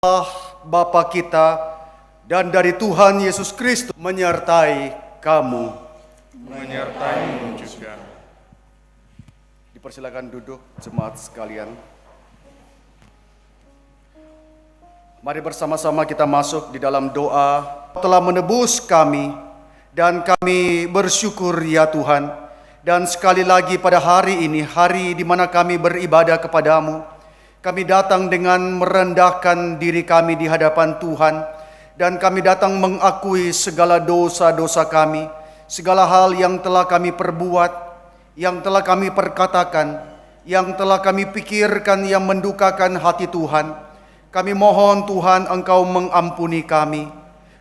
Allah Bapa kita dan dari Tuhan Yesus Kristus menyertai kamu. Menyertaimu juga. Dipersilakan duduk jemaat sekalian. Mari bersama-sama kita masuk di dalam doa. Telah menebus kami dan kami bersyukur ya Tuhan. Dan sekali lagi pada hari ini, hari di mana kami beribadah kepadamu, kami datang dengan merendahkan diri kami di hadapan Tuhan, dan kami datang mengakui segala dosa-dosa kami, segala hal yang telah kami perbuat, yang telah kami perkatakan, yang telah kami pikirkan yang mendukakan hati Tuhan. Kami mohon Tuhan Engkau mengampuni kami,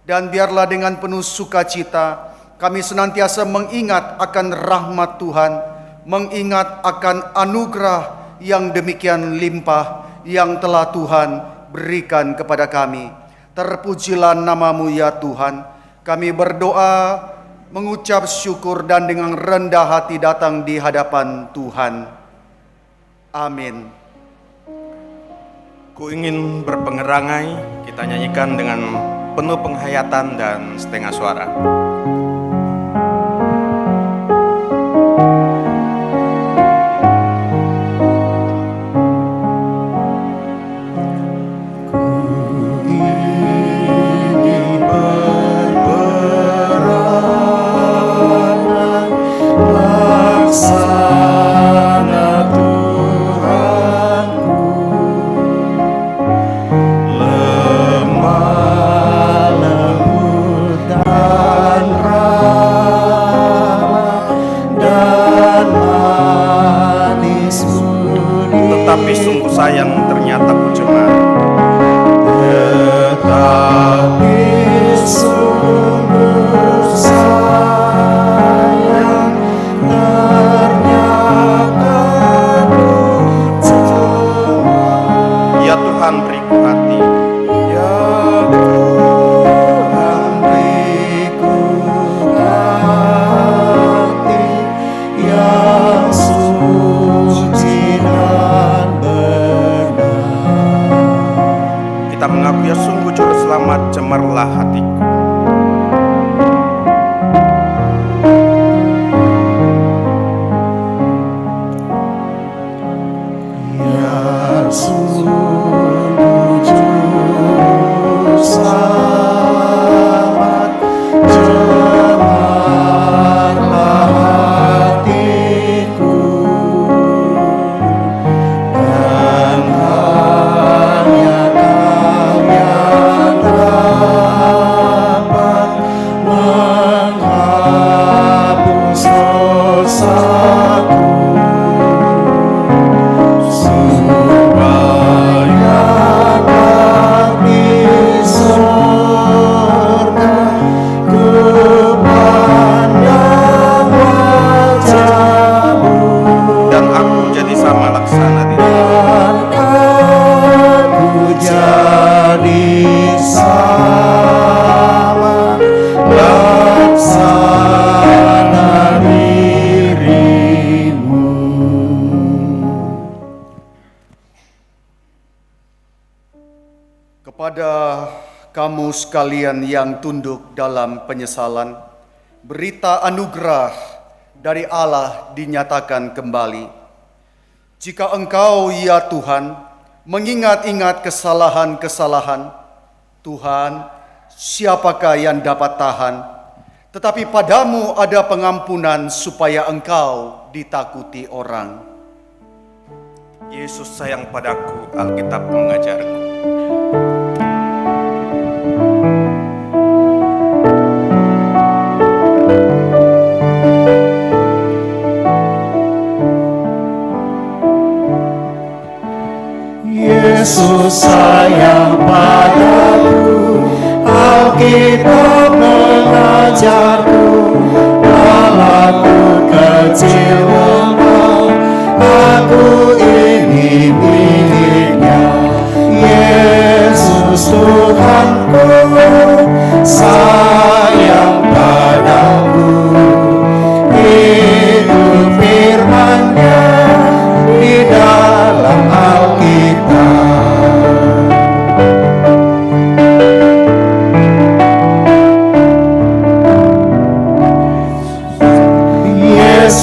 dan biarlah dengan penuh sukacita kami senantiasa mengingat akan rahmat Tuhan, mengingat akan anugerah yang demikian limpah yang telah Tuhan berikan kepada kami. Terpujilah nama-Mu ya Tuhan. Kami berdoa, mengucap syukur dan dengan rendah hati datang di hadapan Tuhan. Amin. Ku ingin berpengerangai, kita nyanyikan dengan penuh penghayatan dan setengah suara. Tetapi sungguh sayang ternyata ku cemar. Tetapi sungguh sayang ternyata ku cemar. Ya Tuhan beriku hati, ya Tuhan beriku hati yang suci dan kita mengaku ya sungguh juru selamat, cemarlah hatiku. Ya sungguh juru selamat, cemarlah hatiku. Dan hanya Kau yang dapat menghapus dosaku, supaya Kau di surga ku pandang wajah-Mu, dan aku jadi sama laksana dirimu. Jadi sama laksana dirimu. Kepada kamu sekalian yang tunduk dalam penyesalan, berita anugerah dari Allah dinyatakan kembali. Jika engkau ya Tuhan mengingat-ingat kesalahan-kesalahan, Tuhan, siapakah yang dapat tahan? Tetapi padamu ada pengampunan supaya engkau ditakuti orang. Yesus sayang padaku, Alkitab mengajarku. Yesus sayang padaku, Alkitab mengajarku. Walaupun kecil lemah, aku ini miliknya. Yesus Tuhanku, sayang padaku. Itu firman-Nya di dalam Alkitab.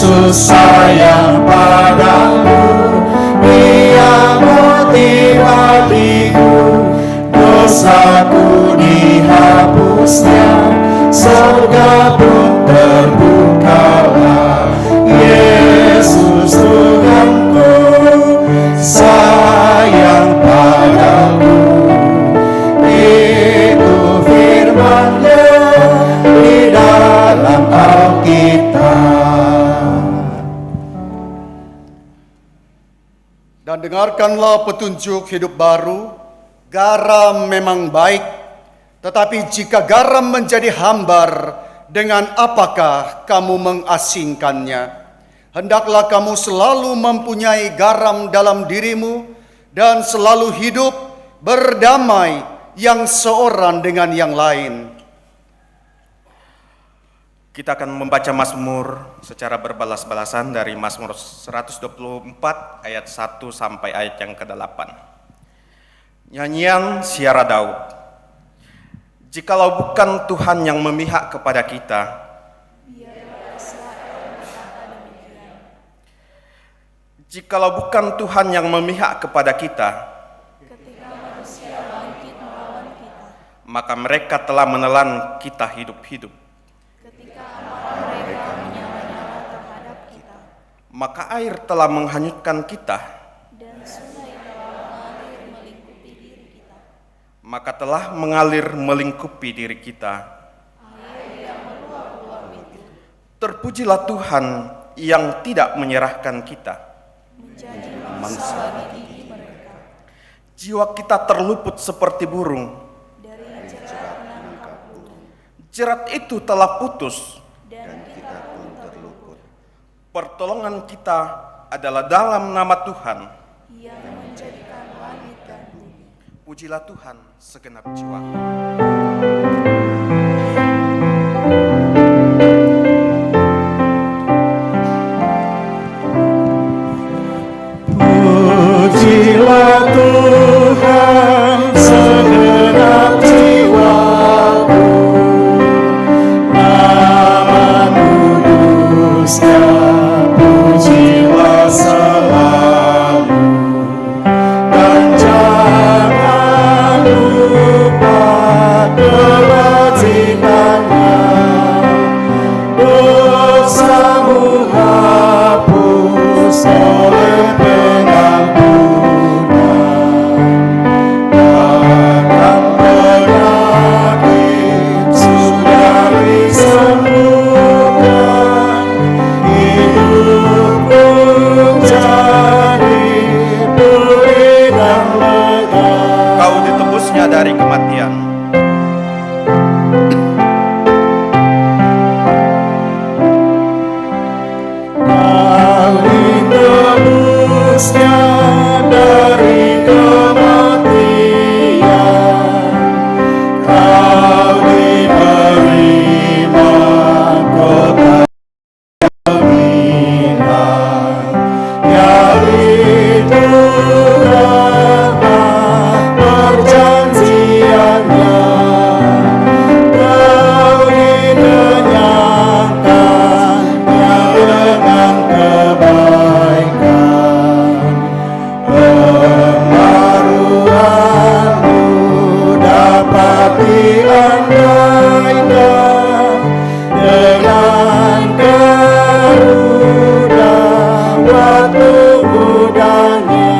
Yesus sayang padamu, Dia mati bagiku, dosaku dihapusnya, surga pun terbukalah. Yesus Tuhanku sayang padamu, itu firman-Nya di dalam Alkitab. Dan dengarkanlah petunjuk hidup baru, garam memang baik, tetapi jika garam menjadi hambar, dengan apakah kamu mengasingkannya? Hendaklah kamu selalu mempunyai garam dalam dirimu dan selalu hidup berdamai yang seorang dengan yang lain. Kita akan membaca Mazmur secara berbalas-balasan dari Mazmur 124 ayat 1 sampai ayat yang ke-8. Nyanyian Siara Daud. Jikalau bukan Tuhan yang memihak kepada kita, jikalau bukan Tuhan yang memihak kepada kita, ketika manusia bangkit melawan kita, maka mereka telah menelan kita hidup-hidup. ketika amarah mereka menyala-nyala terhadap kita, Maka air telah menghanyutkan kita, dan sungai telah mengalir melingkupi diri kita. maka telah mengalir melingkupi diri kita. Air yang meluap-luap itu Terpujilah Tuhan yang tidak menyerahkan kita. menjadi mangsa bagi gigi mereka. Jiwa kita terluput seperti burung. Dari jerat penangkap burung, Jerat itu telah putus. dan kita pun terluput. Pertolongan kita adalah dalam nama Tuhan. Yang menjadikan langit dan bumi. Pujilah Tuhan segenap jiwa. Pujilah Tuhan segenap jiwaku, nama kudusnya pujilah selalu, dan jangan lupa kebajikannya, dosamu hapus oleh Kau ditebusnya dari kematian. Kau ditebusnya dari kematian, Kau diberi mahkota kemenangan, yaitu rahmat perjanjiannya. Kau dikenyangkannya dengan kebaikan, pembaruanmu dapat diandaikan dengan garuda waktu mudanya.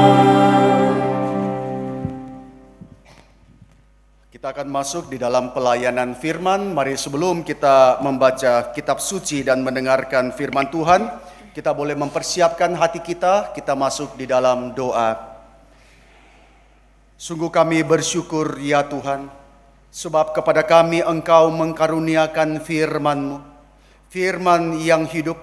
Kita akan masuk di dalam pelayanan firman. Mari sebelum kita membaca kitab suci dan mendengarkan firman Tuhan, kita boleh mempersiapkan hati kita masuk di dalam doa. Sungguh kami bersyukur ya Tuhan, sebab kepada kami Engkau mengkaruniakan firman-Mu, firman yang hidup,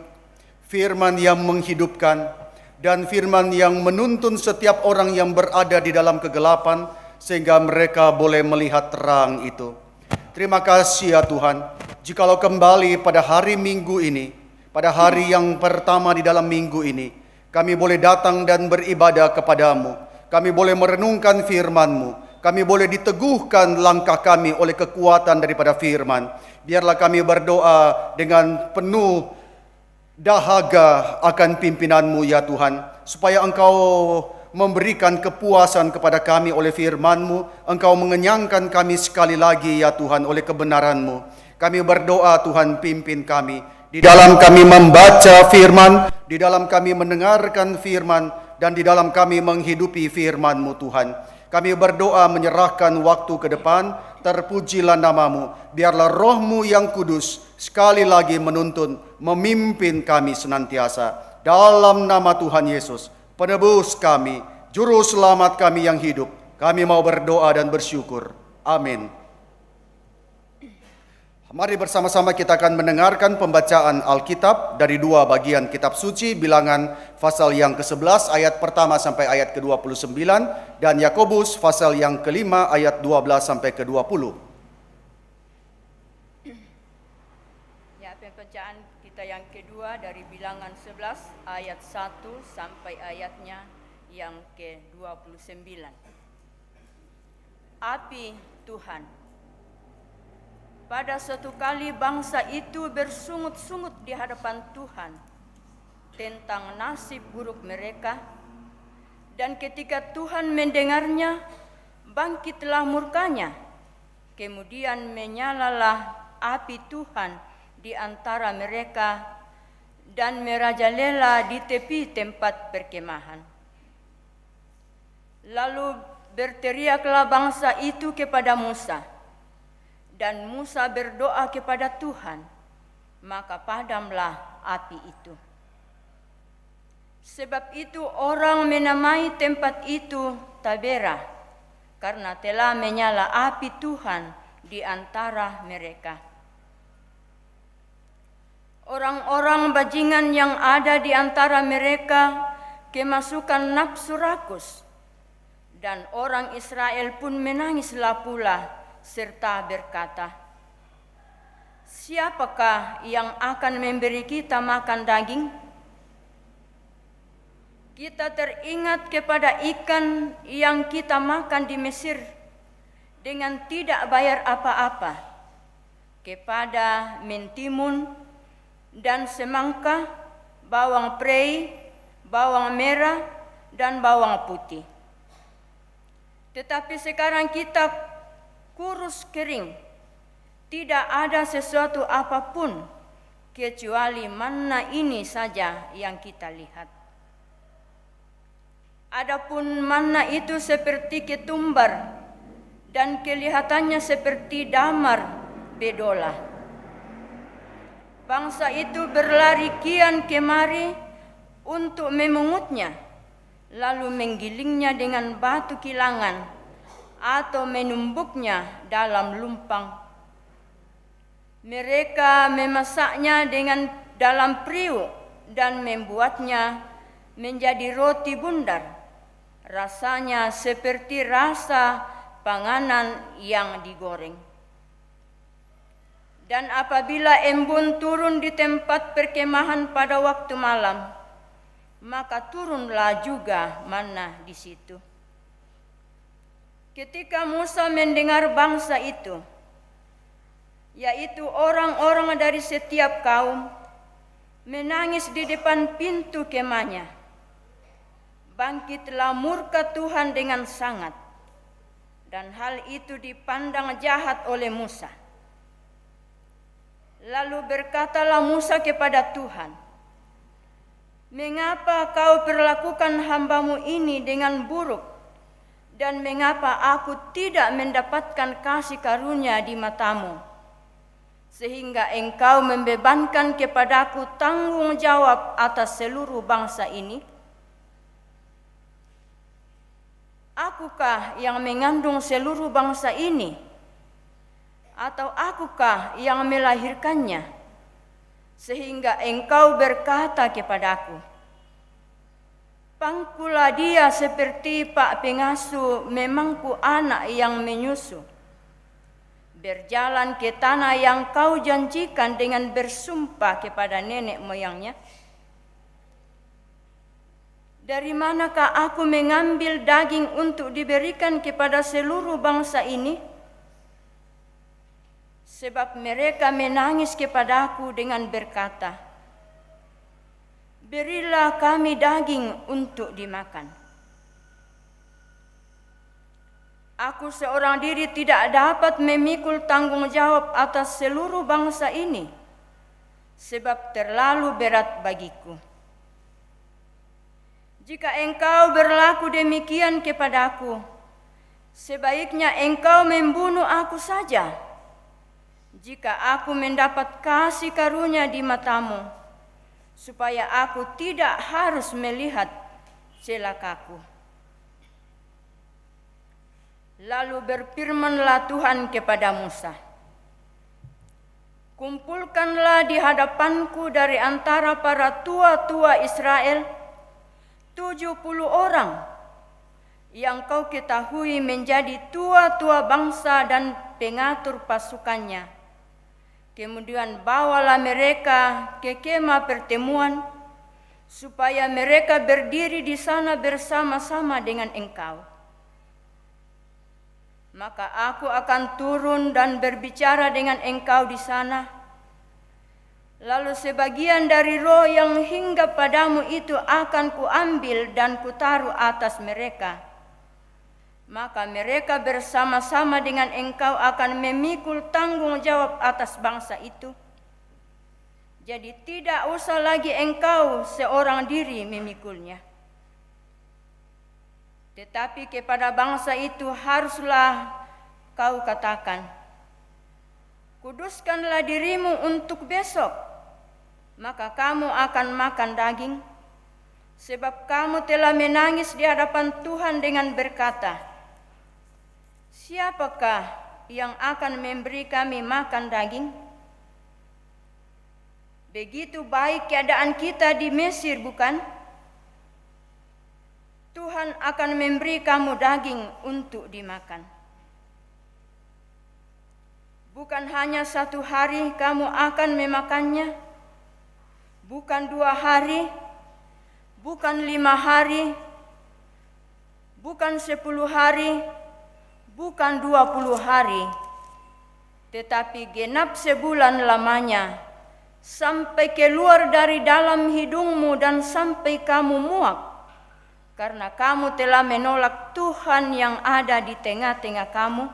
firman yang menghidupkan, dan firman yang menuntun setiap orang yang berada di dalam kegelapan, sehingga mereka boleh melihat terang itu. Terima kasih ya Tuhan, jikalau kembali pada hari Minggu ini, pada hari yang pertama di dalam minggu ini, kami boleh datang dan beribadah kepadamu, kami boleh merenungkan firman-Mu, kami boleh diteguhkan langkah kami oleh kekuatan daripada firman. Biarlah kami berdoa dengan penuh dahaga akan pimpinanmu ya Tuhan, supaya Engkau memberikan kepuasan kepada kami oleh firman-Mu, Engkau mengenyangkan kami sekali lagi ya Tuhan oleh kebenaran-Mu. Kami berdoa Tuhan, pimpin kami di dalam kami membaca firman, di dalam kami mendengarkan firman, dan di dalam kami menghidupi firman-Mu Tuhan. Kami berdoa menyerahkan waktu ke depan, terpujilah nama-Mu, biarlah Roh-Mu yang kudus sekali lagi menuntun, memimpin kami senantiasa. Dalam nama Tuhan Yesus, penebus kami, juru selamat kami yang hidup, kami mau berdoa dan bersyukur. Amin. Mari bersama-sama kita akan mendengarkan pembacaan Alkitab dari dua bagian kitab suci, Bilangan pasal yang ke-11 ayat pertama sampai ayat ke-29 dan Yakobus pasal yang ke-5 ayat 12 sampai ke-20. Ya, pembacaan kita yang kedua dari Bilangan 11 ayat 1 sampai ayatnya yang ke-29. Api Tuhan. Pada suatu kali bangsa itu bersungut-sungut di hadapan Tuhan tentang nasib buruk mereka, dan ketika Tuhan mendengarnya, bangkitlah murkanya. Kemudian menyalalah api Tuhan di antara mereka dan merajalela di tepi tempat perkemahan. Lalu berteriaklah bangsa itu kepada Musa, dan Musa berdoa kepada Tuhan, maka padamlah api itu. Sebab itu orang menamai tempat itu Tabera, karena telah menyala api Tuhan di antara mereka. Orang-orang bajingan yang ada di antara mereka kemasukan nafsu rakus, dan orang Israel pun menangislah pula serta berkata, "Siapakah yang akan memberi kita makan daging? Kita teringat kepada ikan yang kita makan di Mesir dengan tidak bayar apa-apa, kepada mentimun dan semangka, bawang prei, bawang merah, dan bawang putih. Tetapi sekarang kita kurus kering, tidak ada sesuatu apapun kecuali manna ini saja yang kita lihat. Adapun manna itu seperti ketumbar dan kelihatannya seperti damar bedola. Bangsa itu berlari kian kemari untuk memungutnya, lalu menggilingnya dengan batu kilangan atau menumbuknya dalam lumpang. Mereka memasaknya dalam periuk dan membuatnya menjadi roti bundar. Rasanya seperti rasa panganan yang digoreng. Dan apabila embun turun di tempat perkemahan pada waktu malam, maka turunlah juga manna di situ. Ketika Musa mendengar bangsa itu, yaitu orang-orang dari setiap kaum, menangis di depan pintu kemahnya, bangkitlah murka Tuhan dengan sangat, dan hal itu dipandang jahat oleh Musa. Lalu berkatalah Musa kepada Tuhan, "Mengapa kau perlakukan hamba-Mu ini dengan buruk? Dan mengapa aku tidak mendapatkan kasih karunia di mata-Mu, sehingga Engkau membebankan kepadaku tanggung jawab atas seluruh bangsa ini? Akukah yang mengandung seluruh bangsa ini? Atau akukah yang melahirkannya? Sehingga Engkau berkata kepadaku, pangkulah dia seperti pak pengasuh memangku anak yang menyusu, berjalan ke tanah yang kau janjikan dengan bersumpah kepada nenek moyangnya. Dari manakah aku mengambil daging untuk diberikan kepada seluruh bangsa ini? Sebab mereka menangis kepadaku dengan berkata, berilah kami daging untuk dimakan. Aku seorang diri tidak dapat memikul tanggung jawab atas seluruh bangsa ini, sebab terlalu berat bagiku. Jika engkau berlaku demikian kepadaku, sebaiknya engkau membunuh aku saja. Jika aku mendapat kasih karunia di matamu, supaya aku tidak harus melihat celakaku. Lalu berfirmanlah Tuhan kepada Musa, kumpulkanlah di hadapanku dari antara para tua-tua Israel 70 orang yang kau ketahui menjadi tua-tua bangsa dan pengatur pasukannya. Kemudian bawalah mereka ke kemah pertemuan, supaya mereka berdiri di sana bersama-sama dengan engkau. Maka aku akan turun dan berbicara dengan engkau di sana. Lalu sebagian dari roh yang hinggap padamu itu akan kuambil dan kutaruh atas mereka. Maka mereka bersama-sama dengan engkau akan memikul tanggung jawab atas bangsa itu. Jadi tidak usah lagi engkau seorang diri memikulnya. Tetapi kepada bangsa itu haruslah kau katakan, kuduskanlah dirimu untuk besok, maka kamu akan makan daging, sebab kamu telah menangis di hadapan Tuhan dengan berkata, siapakah yang akan memberi kami makan daging? Begitu baik keadaan kita di Mesir, bukan? Tuhan akan memberi kamu daging untuk dimakan. Bukan hanya 1 hari kamu akan memakannya, bukan 2 hari, bukan 5 hari, bukan 10 hari, bukan 20 hari, tetapi genap sebulan lamanya, sampai keluar dari dalam hidungmu dan sampai kamu muak, karena kamu telah menolak Tuhan yang ada di tengah-tengah kamu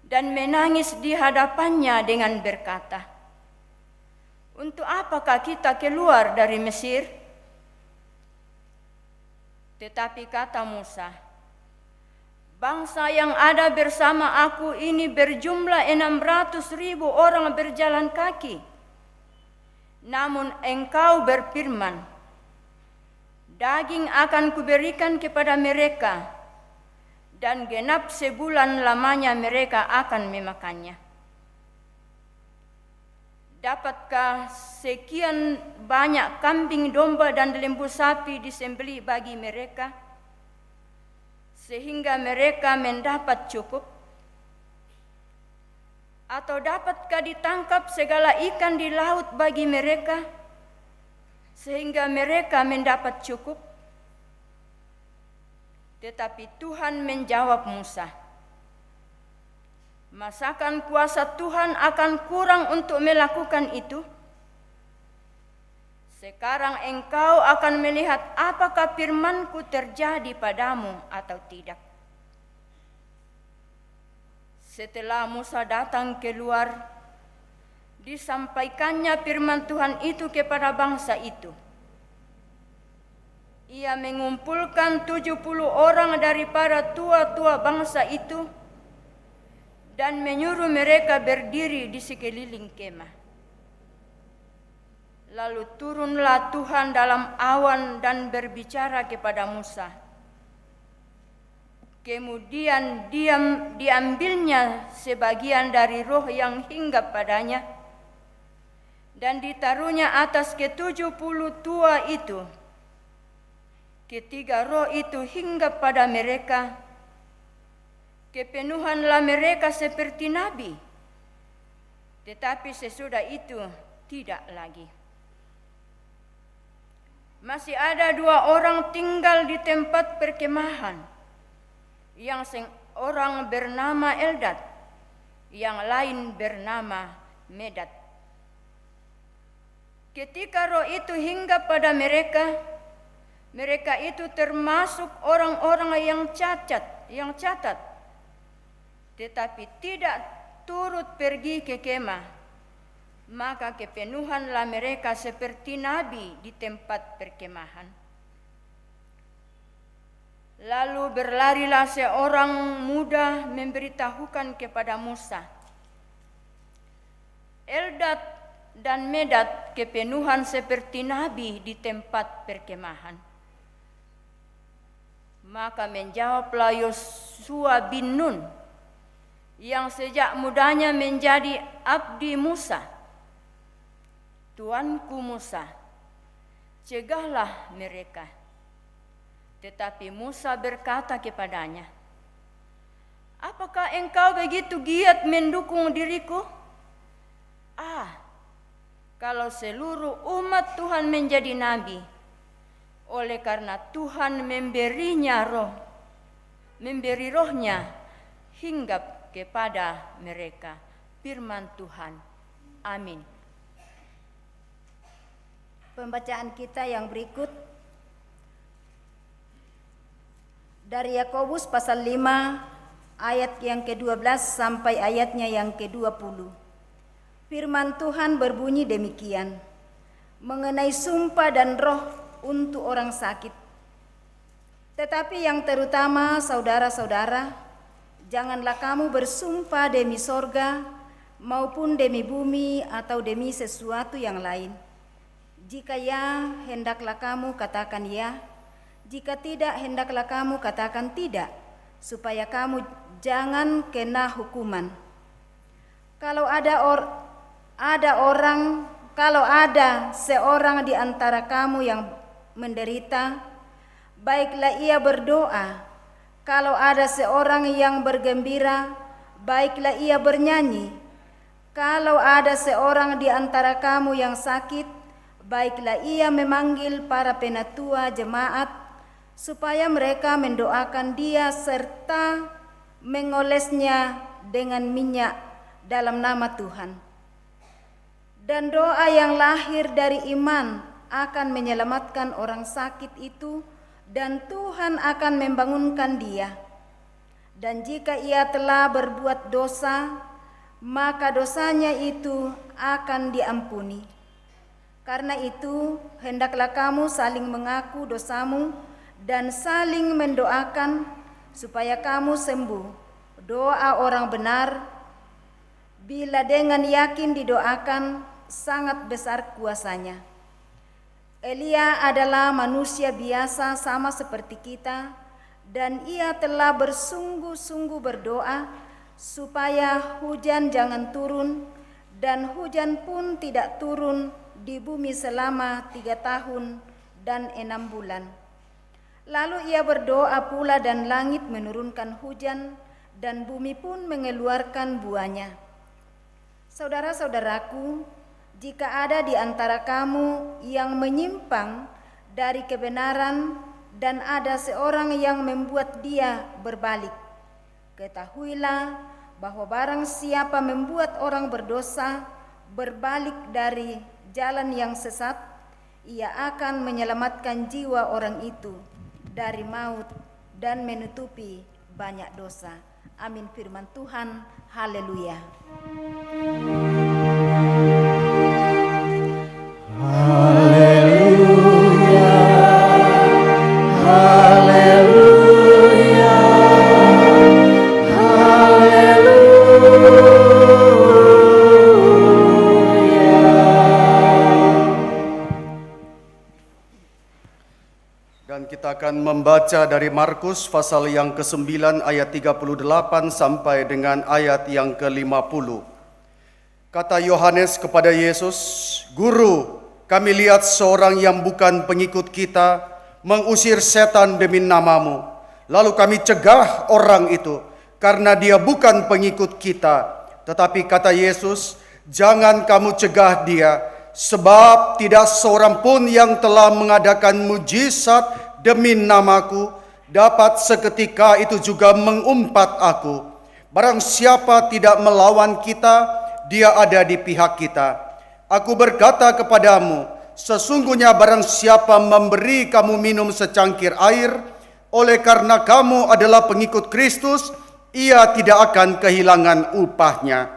dan menangis di hadapannya dengan berkata, untuk apakah kita keluar dari Mesir? Tetapi kata Musa, bangsa yang ada bersama aku ini berjumlah 600.000 orang berjalan kaki. Namun engkau berfirman, daging akan kuberikan kepada mereka, dan genap sebulan lamanya mereka akan memakannya. Dapatkah sekian banyak kambing domba dan lembu sapi disembelih bagi mereka, sehingga mereka mendapat cukup? Atau dapatkah ditangkap segala ikan di laut bagi mereka, sehingga mereka mendapat cukup? Tetapi Tuhan menjawab Musa, masakan kuasa Tuhan akan kurang untuk melakukan itu? Sekarang engkau akan melihat apakah firman-Ku terjadi padamu atau tidak. Setelah Musa datang keluar, disampaikannya firman Tuhan itu kepada bangsa itu. Ia mengumpulkan 70 orang daripada tua-tua bangsa itu dan menyuruh mereka berdiri di sekeliling kemah. Lalu turunlah Tuhan dalam awan dan berbicara kepada Musa. Kemudian diambilnya sebagian dari roh yang hinggap padanya dan ditaruhnya atas ke-70 tua itu. Ketiga roh itu hinggap pada mereka, kepenuhanlah mereka seperti nabi, tetapi sesudah itu tidak lagi. Masih ada 2 orang tinggal di tempat perkemahan, yang seorang bernama Eldad, yang lain bernama Medad. Ketika roh itu hinggap pada mereka, mereka itu termasuk orang-orang yang catat, tetapi tidak turut pergi ke kemah. Maka kepenuhanlah mereka seperti nabi di tempat perkemahan. Lalu berlarilah seorang muda memberitahukan kepada Musa, Eldad dan Medad kepenuhan seperti nabi di tempat perkemahan. Maka menjawablah Yosua bin Nun, yang sejak mudanya menjadi abdi Musa, Tuanku Musa, cegahlah mereka. Tetapi Musa berkata kepadanya, apakah engkau begitu giat mendukung diriku? Kalau seluruh umat Tuhan menjadi nabi, oleh karena Tuhan memberi rohnya hinggap kepada mereka. Firman Tuhan. Amin. Pembacaan kita yang berikut dari Yakobus pasal 5 ayat yang ke-12 sampai ayatnya yang ke-20. Firman Tuhan berbunyi demikian, mengenai sumpah dan roh untuk orang sakit. Tetapi yang terutama saudara-saudara, janganlah kamu bersumpah demi sorga maupun demi bumi atau demi sesuatu yang lain. Jika ya, hendaklah kamu katakan ya. Jika tidak, hendaklah kamu katakan tidak, supaya kamu jangan kena hukuman. Kalau ada seorang di antara kamu yang menderita, baiklah ia berdoa. Kalau ada seorang yang bergembira, baiklah ia bernyanyi. Kalau ada seorang di antara kamu yang sakit, baiklah ia memanggil para penatua jemaat, supaya mereka mendoakan dia serta mengolesnya dengan minyak dalam nama Tuhan. Dan doa yang lahir dari iman akan menyelamatkan orang sakit itu, dan Tuhan akan membangunkan dia. Dan jika ia telah berbuat dosa, maka dosanya itu akan diampuni. Karena itu, hendaklah kamu saling mengaku dosamu dan saling mendoakan supaya kamu sembuh. Doa orang benar, bila dengan yakin didoakan, sangat besar kuasanya. Elia adalah manusia biasa sama seperti kita, dan ia telah bersungguh-sungguh berdoa supaya hujan jangan turun, dan hujan pun tidak turun di bumi selama 3 tahun dan 6 bulan. Lalu ia berdoa pula, dan langit menurunkan hujan, dan bumi pun mengeluarkan buahnya. Saudara-saudaraku, jika ada di antara kamu yang menyimpang dari kebenaran dan ada seorang yang membuat dia berbalik, ketahuilah bahwa barang siapa membuat orang berdosa berbalik dari jalan yang sesat, ia akan menyelamatkan jiwa orang itu dari maut dan menutupi banyak dosa. Amin. Firman Tuhan. Haleluya. Haleluya, haleluya, haleluya. Dan kita akan membaca dari Markus pasal yang ke-9 ayat 38 sampai dengan ayat yang ke-50. Kata Yohanes kepada Yesus, "Guru, kami lihat seorang yang bukan pengikut kita mengusir setan demi namamu. Lalu kami cegah orang itu karena dia bukan pengikut kita." Tetapi kata Yesus, "Jangan kamu cegah dia, sebab tidak seorang pun yang telah mengadakan mujizat demi namaku dapat seketika itu juga mengumpat aku. Barang siapa tidak melawan kita, dia ada di pihak kita. Aku berkata kepadamu, sesungguhnya barang siapa memberi kamu minum secangkir air, oleh karena kamu adalah pengikut Kristus, ia tidak akan kehilangan upahnya.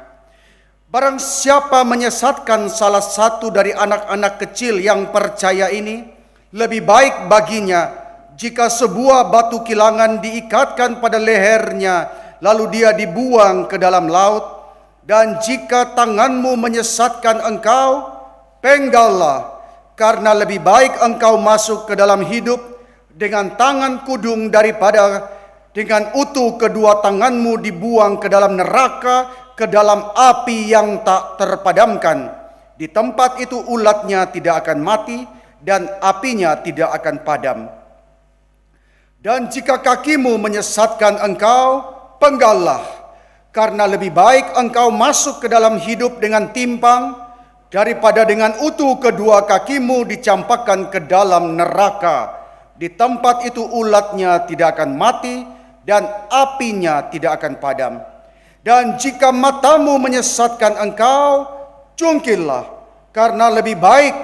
Barang siapa menyesatkan salah satu dari anak-anak kecil yang percaya ini, lebih baik baginya jika sebuah batu kilangan diikatkan pada lehernya, lalu dia dibuang ke dalam laut. Dan jika tanganmu menyesatkan engkau, penggallah, karena lebih baik engkau masuk ke dalam hidup dengan tangan kudung daripada dengan utuh kedua tanganmu dibuang ke dalam neraka, ke dalam api yang tak terpadamkan. Di tempat itu ulatnya tidak akan mati dan apinya tidak akan padam. Dan jika kakimu menyesatkan engkau, penggallah, karena lebih baik engkau masuk ke dalam hidup dengan timpang daripada dengan utuh kedua kakimu dicampakkan ke dalam neraka. Di tempat itu ulatnya tidak akan mati dan apinya tidak akan padam. Dan jika matamu menyesatkan engkau, cungkillah, karena lebih baik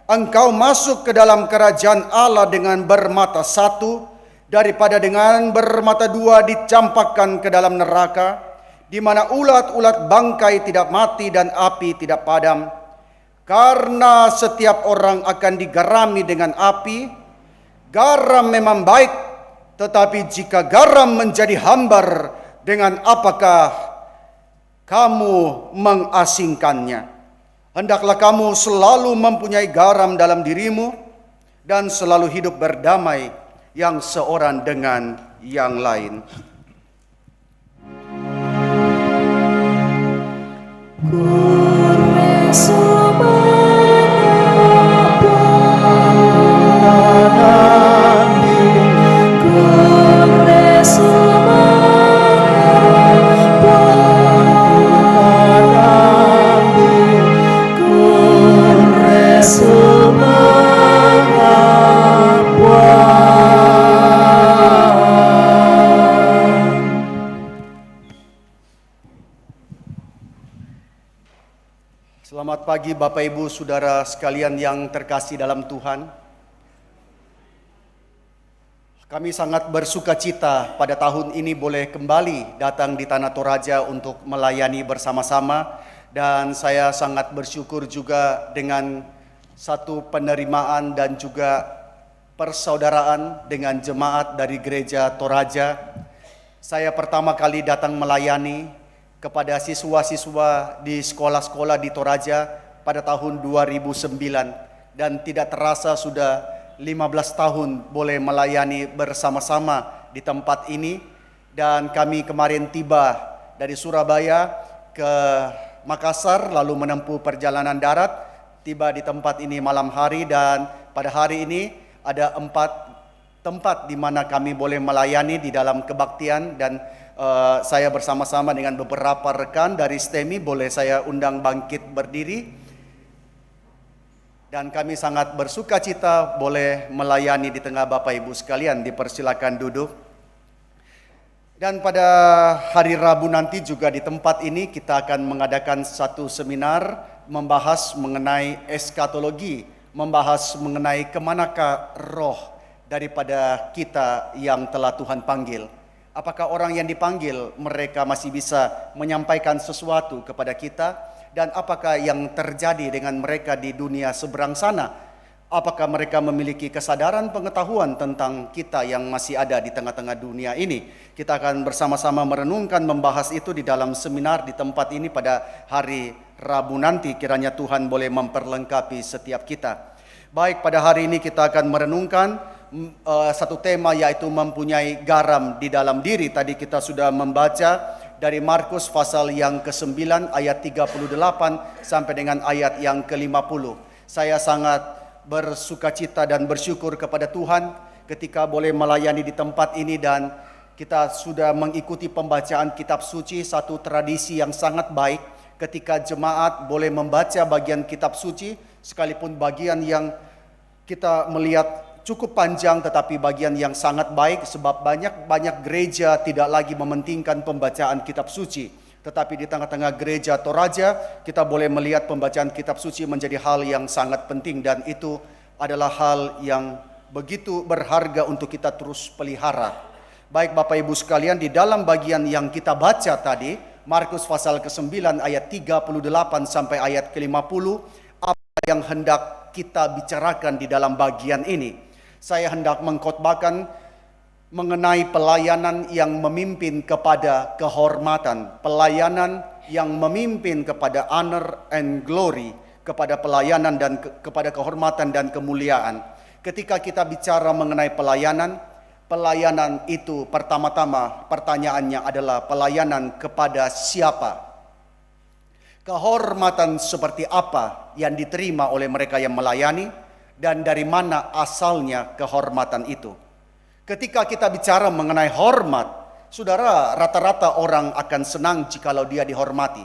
engkau masuk ke dalam kerajaan Allah dengan bermata satu daripada dengan bermata dua dicampakkan ke dalam neraka, di mana ulat-ulat bangkai tidak mati dan api tidak padam. Karena setiap orang akan digarami dengan api. Garam memang baik, tetapi jika garam menjadi hambar, dengan apakah kamu mengasingkannya? Hendaklah kamu selalu mempunyai garam dalam dirimu dan selalu hidup berdamai yang seorang dengan yang lain. Selamat pagi Bapak Ibu Saudara sekalian yang terkasih dalam Tuhan. Kami sangat bersuka cita pada tahun ini boleh kembali datang di Tanah Toraja untuk melayani bersama-sama. Dan saya sangat bersyukur juga dengan satu penerimaan dan juga persaudaraan dengan jemaat dari Gereja Toraja. Saya pertama kali datang melayani kepada siswa-siswa di sekolah-sekolah di Toraja pada tahun 2009 dan tidak terasa sudah 15 tahun boleh melayani bersama-sama di tempat ini. Dan kami kemarin tiba dari Surabaya ke Makassar lalu menempuh perjalanan darat, tiba di tempat ini malam hari, dan pada hari ini ada 4 tempat di mana kami boleh melayani di dalam kebaktian. Dan saya bersama-sama dengan beberapa rekan dari STEMI boleh saya undang bangkit berdiri. Dan kami sangat bersuka cita boleh melayani di tengah Bapak Ibu sekalian. Dipersilakan duduk. Dan pada hari Rabu nanti juga di tempat ini kita akan mengadakan satu seminar membahas mengenai eskatologi, membahas mengenai kemanakah roh daripada kita yang telah Tuhan panggil. Apakah orang yang dipanggil mereka masih bisa menyampaikan sesuatu kepada kita? Dan apakah yang terjadi dengan mereka di dunia seberang sana? Apakah mereka memiliki kesadaran pengetahuan tentang kita yang masih ada di tengah-tengah dunia ini? Kita akan bersama-sama merenungkan, membahas itu di dalam seminar di tempat ini pada hari Rabu nanti. Kiranya Tuhan boleh memperlengkapi setiap kita. Baik, pada hari ini kita akan merenungkan satu tema, yaitu mempunyai garam di dalam diri. Tadi kita sudah membaca dari Markus pasal yang ke-9 ayat 38 sampai dengan ayat yang ke-50. Saya sangat bersukacita dan bersyukur kepada Tuhan ketika boleh melayani di tempat ini, dan kita sudah mengikuti pembacaan kitab suci, satu tradisi yang sangat baik ketika jemaat boleh membaca bagian kitab suci, sekalipun bagian yang kita melihat cukup panjang, tetapi bagian yang sangat baik sebab banyak gereja tidak lagi mementingkan pembacaan kitab suci. Tetapi di tengah-tengah gereja Toraja, kita boleh melihat pembacaan kitab suci menjadi hal yang sangat penting, dan itu adalah hal yang begitu berharga untuk kita terus pelihara. Baik Bapak Ibu sekalian, di dalam bagian yang kita baca tadi, Markus pasal ke-9 ayat 38 sampai ayat ke-50, apa yang hendak kita bicarakan di dalam bagian ini? Saya hendak mengkhotbahkan mengenai pelayanan yang memimpin kepada kehormatan, pelayanan yang memimpin kepada honor and glory, kepada pelayanan dan kepada kehormatan dan kemuliaan. Ketika kita bicara mengenai pelayanan itu pertama-tama pertanyaannya adalah pelayanan kepada siapa? Kehormatan seperti apa yang diterima oleh mereka yang melayani, dan dari mana asalnya kehormatan itu? Ketika kita bicara mengenai hormat, saudara, rata-rata orang akan senang jikalau dia dihormati.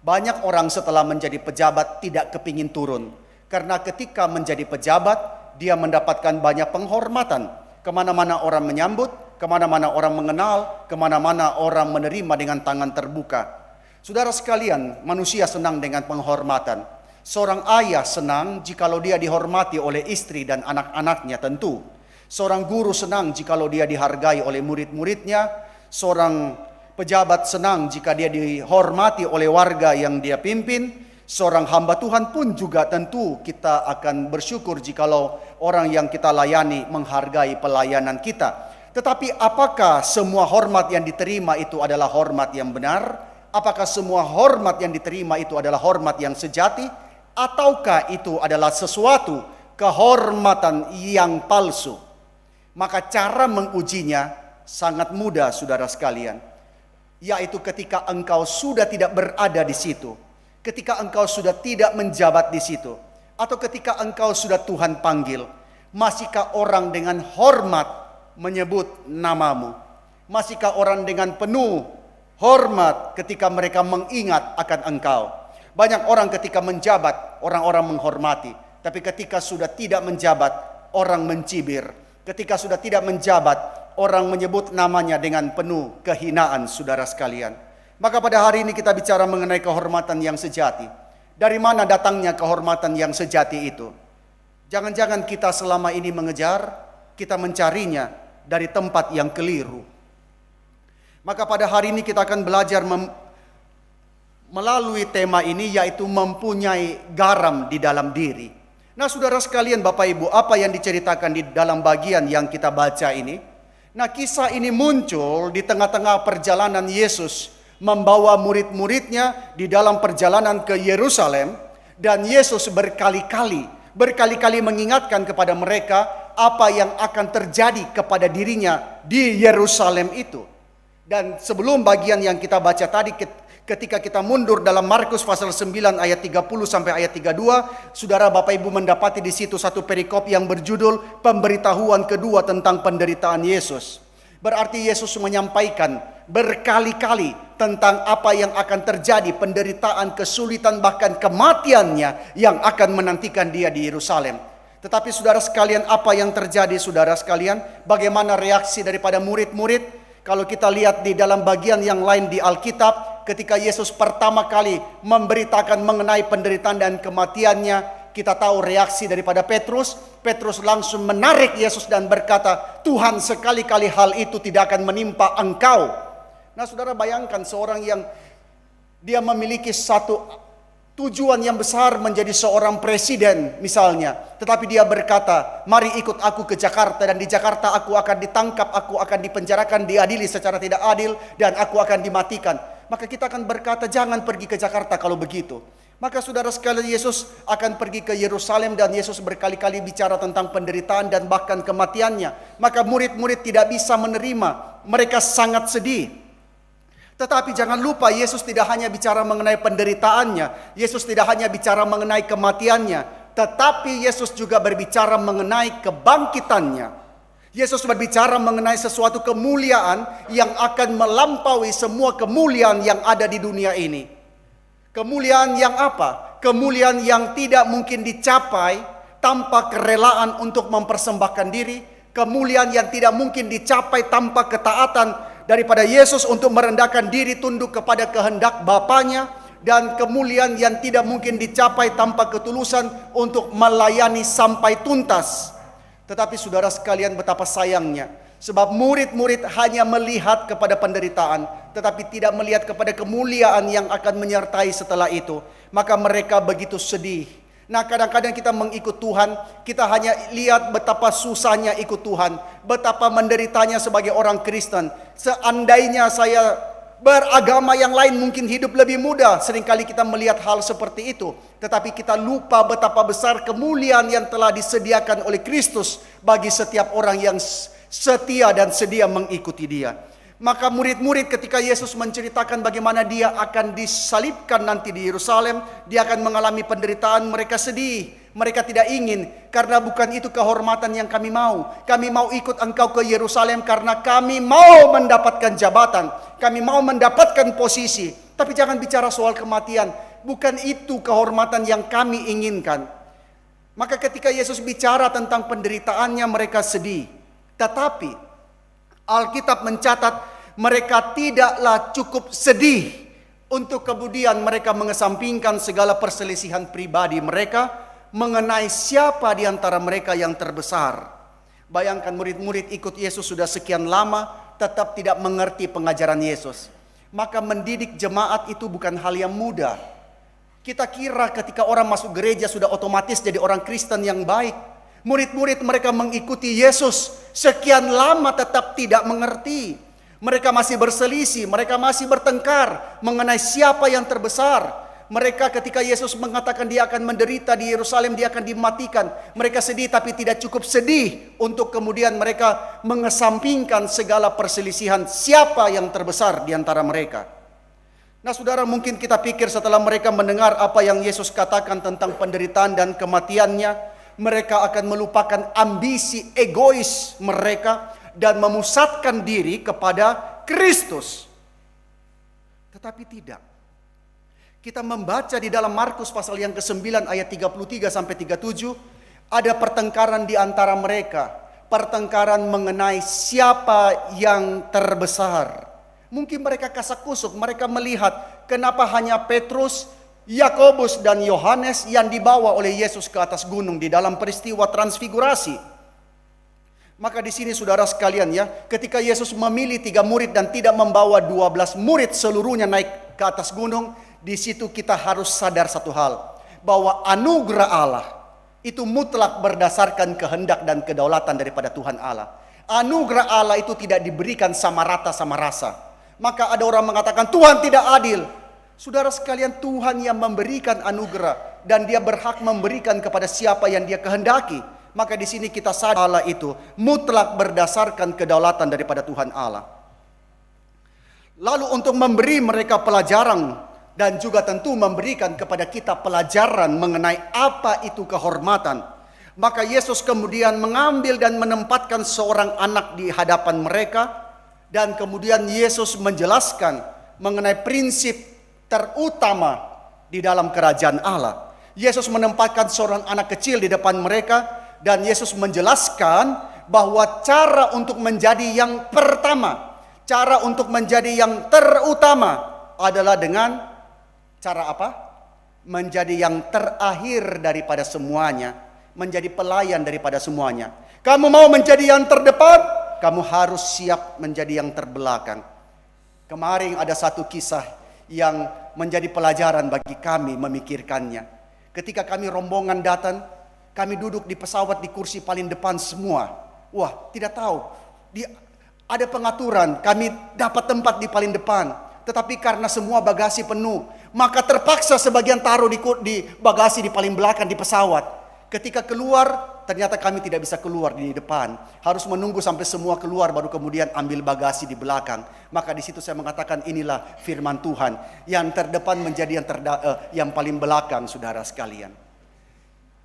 Banyak orang setelah menjadi pejabat tidak kepingin turun, karena ketika menjadi pejabat, dia mendapatkan banyak penghormatan. Kemana-mana orang menyambut, kemana-mana orang mengenal, kemana-mana orang menerima dengan tangan terbuka. Saudara sekalian, manusia senang dengan penghormatan. Seorang ayah senang jikalau dia dihormati oleh istri dan anak-anaknya tentu. Seorang guru senang jikalau dia dihargai oleh murid-muridnya. Seorang pejabat senang jika dia dihormati oleh warga yang dia pimpin. Seorang hamba Tuhan pun juga tentu kita akan bersyukur jikalau orang yang kita layani menghargai pelayanan kita. Tetapi apakah semua hormat yang diterima itu adalah hormat yang benar? Apakah semua hormat yang diterima itu adalah hormat yang sejati? Ataukah itu adalah sesuatu kehormatan yang palsu? Maka cara mengujinya sangat mudah, saudara sekalian, yaitu ketika engkau sudah tidak berada di situ, ketika engkau sudah tidak menjabat di situ, atau ketika engkau sudah Tuhan panggil, masihkah orang dengan hormat menyebut namamu? Masihkah orang dengan penuh hormat ketika mereka mengingat akan engkau? Banyak orang ketika menjabat, orang-orang menghormati, tapi ketika sudah tidak menjabat, orang mencibir. Ketika sudah tidak menjabat, orang menyebut namanya dengan penuh kehinaan, saudara sekalian. Maka pada hari ini kita bicara mengenai kehormatan yang sejati. Dari mana datangnya kehormatan yang sejati itu? Jangan-jangan kita selama ini mengejar, kita mencarinya dari tempat yang keliru. Maka pada hari ini kita akan belajar melalui tema ini, yaitu mempunyai garam di dalam diri. Nah, saudara sekalian, Bapak Ibu, apa yang diceritakan di dalam bagian yang kita baca ini? Nah, kisah ini muncul di tengah-tengah perjalanan Yesus membawa murid-muridnya di dalam perjalanan ke Yerusalem, dan Yesus berkali-kali mengingatkan kepada mereka apa yang akan terjadi kepada dirinya di Yerusalem itu. Dan sebelum bagian yang kita baca tadi, ketika kita mundur dalam Markus pasal 9 ayat 30 sampai ayat 32, saudara Bapak Ibu mendapati di situ satu perikop yang berjudul pemberitahuan kedua tentang penderitaan Yesus. Berarti Yesus menyampaikan berkali-kali tentang apa yang akan terjadi, penderitaan, kesulitan, bahkan kematiannya yang akan menantikan dia di Yerusalem. Tetapi saudara sekalian, apa yang terjadi saudara sekalian? Bagaimana reaksi daripada murid-murid? Kalau kita lihat di dalam bagian yang lain di Alkitab, ketika Yesus pertama kali memberitakan mengenai penderitaan dan kematiannya, kita tahu reaksi daripada Petrus. Petrus langsung menarik Yesus dan berkata, Tuhan, sekali-kali hal itu tidak akan menimpa engkau. Nah, saudara bayangkan seorang yang dia memiliki satu tujuan yang besar menjadi seorang presiden misalnya, tetapi dia berkata, mari ikut aku ke Jakarta, dan di Jakarta aku akan ditangkap, aku akan dipenjarakan, diadili secara tidak adil, dan aku akan dimatikan. Maka kita akan berkata, jangan pergi ke Jakarta kalau begitu. Maka saudara sekalian, Yesus akan pergi ke Yerusalem, dan Yesus berkali-kali bicara tentang penderitaan dan bahkan kematiannya. Maka murid-murid tidak bisa menerima, mereka sangat sedih. Tetapi jangan lupa, Yesus tidak hanya bicara mengenai penderitaannya, Yesus tidak hanya bicara mengenai kematiannya, tetapi Yesus juga berbicara mengenai kebangkitannya. Yesus berbicara mengenai sesuatu kemuliaan yang akan melampaui semua kemuliaan yang ada di dunia ini. Kemuliaan yang apa? Kemuliaan yang tidak mungkin dicapai tanpa kerelaan untuk mempersembahkan diri. Kemuliaan yang tidak mungkin dicapai tanpa ketaatan daripada Yesus untuk merendahkan diri tunduk kepada kehendak Bapanya, dan kemuliaan yang tidak mungkin dicapai tanpa ketulusan untuk melayani sampai tuntas. Tetapi saudara sekalian, betapa sayangnya, sebab murid-murid hanya melihat kepada penderitaan, tetapi tidak melihat kepada kemuliaan yang akan menyertai setelah itu. Maka mereka begitu sedih. Nah, kadang-kadang kita mengikut Tuhan, kita hanya lihat betapa susahnya ikut Tuhan, betapa menderitanya sebagai orang Kristen. Seandainya saya beragama yang lain mungkin hidup lebih mudah. Seringkali kita melihat hal seperti itu, tetapi kita lupa betapa besar kemuliaan yang telah disediakan oleh Kristus bagi setiap orang yang setia dan sedia mengikuti Dia. Maka murid-murid ketika Yesus menceritakan bagaimana Dia akan disalibkan nanti di Yerusalem, Dia akan mengalami penderitaan, mereka sedih. Mereka tidak ingin, karena bukan itu kehormatan yang kami mau. Kami mau ikut Engkau ke Yerusalem karena kami mau mendapatkan jabatan, kami mau mendapatkan posisi. Tapi jangan bicara soal kematian, bukan itu kehormatan yang kami inginkan. Maka ketika Yesus bicara tentang penderitaannya, mereka sedih. Tetapi Alkitab mencatat mereka tidaklah cukup sedih untuk kemudian mereka mengesampingkan segala perselisihan pribadi mereka mengenai siapa di antara mereka yang terbesar. Bayangkan murid-murid ikut Yesus sudah sekian lama, tetap tidak mengerti pengajaran Yesus. Maka mendidik jemaat itu bukan hal yang mudah. Kita kira ketika orang masuk gereja sudah otomatis jadi orang Kristen yang baik. Murid-murid mereka mengikuti Yesus sekian lama tetap tidak mengerti. Mereka masih berselisih, mereka masih bertengkar mengenai siapa yang terbesar. Mereka ketika Yesus mengatakan Dia akan menderita di Yerusalem, Dia akan dimatikan, mereka sedih, tapi tidak cukup sedih untuk kemudian mereka mengesampingkan segala perselisihan siapa yang terbesar di antara mereka. Nah saudara, mungkin kita pikir setelah mereka mendengar apa yang Yesus katakan tentang penderitaan dan kematiannya, mereka akan melupakan ambisi egois mereka dan memusatkan diri kepada Kristus. Tetapi tidak. Kita membaca di dalam Markus pasal yang ke-9 ayat 33 sampai 37, ada pertengkaran di antara mereka. Pertengkaran mengenai siapa yang terbesar. Mungkin mereka kasak-kusuk, mereka melihat kenapa hanya Petrus, Yakobus dan Yohanes yang dibawa oleh Yesus ke atas gunung di dalam peristiwa transfigurasi. Maka di sini saudara sekalian ya, ketika Yesus memilih 3 murid dan tidak membawa 12 murid seluruhnya naik ke atas gunung, di situ kita harus sadar satu hal, bahwa anugerah Allah itu mutlak berdasarkan kehendak dan kedaulatan daripada Tuhan Allah. Anugerah Allah itu tidak diberikan sama rata sama rasa. Maka ada orang mengatakan Tuhan tidak adil. Saudara sekalian, Tuhan yang memberikan anugerah dan Dia berhak memberikan kepada siapa yang Dia kehendaki. Maka di sini kita sadar Allah itu mutlak berdasarkan kedaulatan daripada Tuhan Allah. Lalu untuk memberi mereka pelajaran dan juga tentu memberikan kepada kita pelajaran mengenai apa itu kehormatan, maka Yesus kemudian mengambil dan menempatkan seorang anak di hadapan mereka, dan kemudian Yesus menjelaskan mengenai prinsip terutama di dalam kerajaan Allah. Yesus menempatkan seorang anak kecil di depan mereka, dan Yesus menjelaskan bahwa cara untuk menjadi yang pertama, cara untuk menjadi yang terutama adalah dengan cara apa? Menjadi yang terakhir daripada semuanya, menjadi pelayan daripada semuanya. Kamu mau menjadi yang terdepan, kamu harus siap menjadi yang terbelakang. Kemarin ada satu kisah yang menjadi pelajaran bagi kami memikirkannya. Ketika kami rombongan datang, kami duduk di pesawat di kursi paling depan semua. Wah, tidak tahu. Ada pengaturan, kami dapat tempat di paling depan. Tetapi karena semua bagasi penuh, maka terpaksa sebagian taruh di bagasi di paling belakang di pesawat. Ketika keluar, ternyata kami tidak bisa keluar di depan. Harus menunggu sampai semua keluar baru kemudian ambil bagasi di belakang. Maka di situ saya mengatakan inilah firman Tuhan. Yang terdepan menjadi yang paling belakang, saudara sekalian.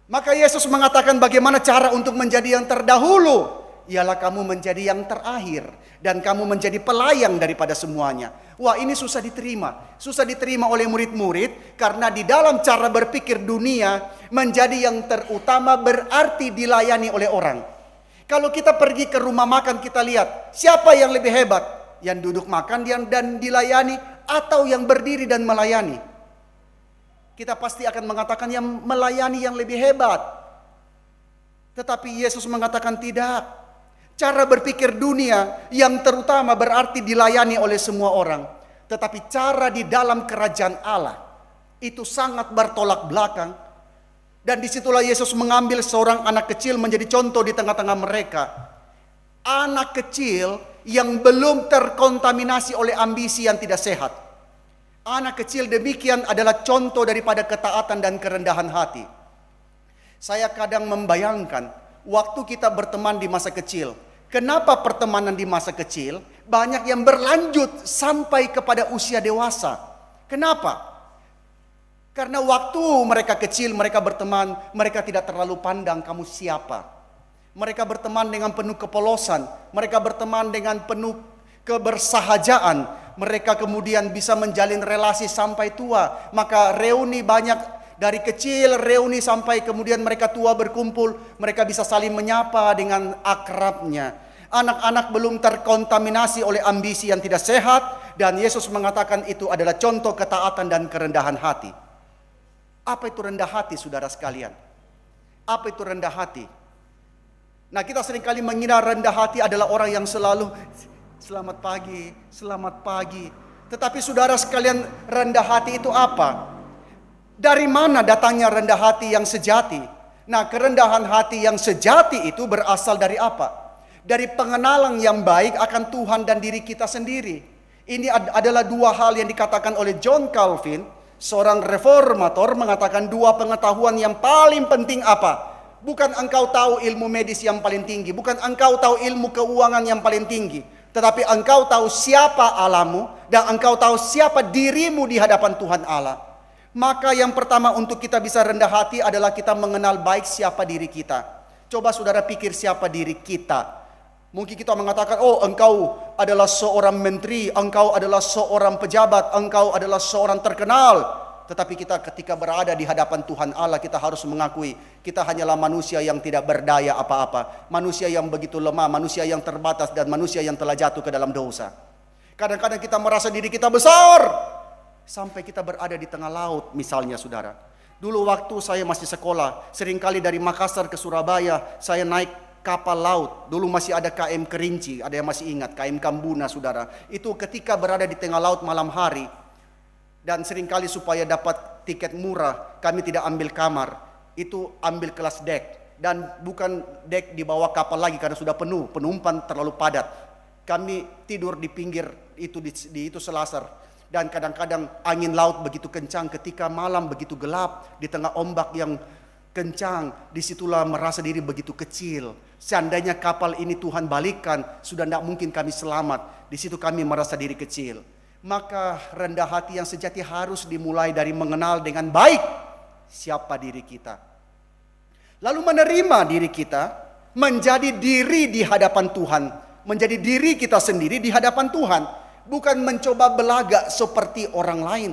Maka Yesus mengatakan bagaimana cara untuk menjadi yang terdahulu. Ialah kamu menjadi yang terakhir dan kamu menjadi pelayan daripada semuanya. Wah, ini susah diterima. Susah diterima oleh murid-murid karena di dalam cara berpikir dunia, menjadi yang terutama berarti dilayani oleh orang. Kalau kita pergi ke rumah makan, kita lihat siapa yang lebih hebat. yang duduk makan dan dilayani, atau yang berdiri dan melayani? Kita pasti akan mengatakan yang melayani yang lebih hebat. Tetapi Yesus mengatakan tidak. Cara berpikir dunia yang terutama berarti dilayani oleh semua orang. Tetapi cara di dalam kerajaan Allah itu sangat bertolak belakang. Dan disitulah Yesus mengambil seorang anak kecil menjadi contoh di tengah-tengah mereka. Anak kecil yang belum terkontaminasi oleh ambisi yang tidak sehat. Anak kecil demikian adalah contoh daripada ketaatan dan kerendahan hati. Saya kadang membayangkan waktu kita berteman di masa kecil. Kenapa pertemanan di masa kecil banyak yang berlanjut sampai kepada usia dewasa? Kenapa? Karena waktu mereka kecil, mereka berteman, mereka tidak terlalu pandang kamu siapa. Mereka berteman dengan penuh kepolosan, mereka berteman dengan penuh kebersahajaan. Mereka kemudian bisa menjalin relasi sampai tua. Maka reuni banyak dari kecil, reuni sampai kemudian mereka tua berkumpul. Mereka bisa saling menyapa dengan akrabnya. Anak-anak belum terkontaminasi oleh ambisi yang tidak sehat. Dan Yesus mengatakan itu adalah contoh ketaatan dan kerendahan hati. Apa itu rendah hati, saudara sekalian? Apa itu rendah hati? Nah, kita seringkali mengira rendah hati adalah orang yang selalu selamat pagi, selamat pagi. Tetapi saudara sekalian, rendah hati itu apa? Dari mana datangnya rendah hati yang sejati? Nah, kerendahan hati yang sejati itu berasal dari apa? Dari pengenalan yang baik akan Tuhan dan diri kita sendiri. Ini adalah dua hal yang dikatakan oleh John Calvin, seorang reformator, mengatakan dua pengetahuan yang paling penting apa? Bukan engkau tahu ilmu medis yang paling tinggi, bukan engkau tahu ilmu keuangan yang paling tinggi, tetapi engkau tahu siapa Allahmu dan engkau tahu siapa dirimu di hadapan Tuhan Allah. Maka yang pertama untuk kita bisa rendah hati adalah kita mengenal baik siapa diri kita. Coba saudara pikir siapa diri kita. Mungkin kita mengatakan, oh engkau adalah seorang menteri, engkau adalah seorang pejabat, engkau adalah seorang terkenal. Tetapi kita ketika berada di hadapan Tuhan Allah, kita harus mengakui kita hanyalah manusia yang tidak berdaya apa-apa. Manusia yang begitu lemah, manusia yang terbatas, dan manusia yang telah jatuh ke dalam dosa. Kadang-kadang kita merasa diri kita besar, sampai kita berada di tengah laut misalnya saudara. Dulu waktu saya masih sekolah, seringkali dari Makassar ke Surabaya, saya naik kapal laut. Dulu masih ada KM Kerinci, ada yang masih ingat, KM Kambuna saudara. Itu ketika berada di tengah laut malam hari, dan seringkali supaya dapat tiket murah, kami tidak ambil kamar, itu ambil kelas dek. Dan bukan dek di bawah kapal lagi karena sudah penuh, penumpang terlalu padat. Kami tidur di pinggir itu di itu selasar. Dan kadang-kadang angin laut begitu kencang ketika malam begitu gelap di tengah ombak yang kencang, disitulah merasa diri begitu kecil. Seandainya kapal ini Tuhan balikkan, sudah tidak mungkin kami selamat. Di situ kami merasa diri kecil. Maka rendah hati yang sejati harus dimulai dari mengenal dengan baik siapa diri kita. Lalu menerima diri kita, menjadi diri di hadapan Tuhan, menjadi diri kita sendiri di hadapan Tuhan, bukan mencoba belagak seperti orang lain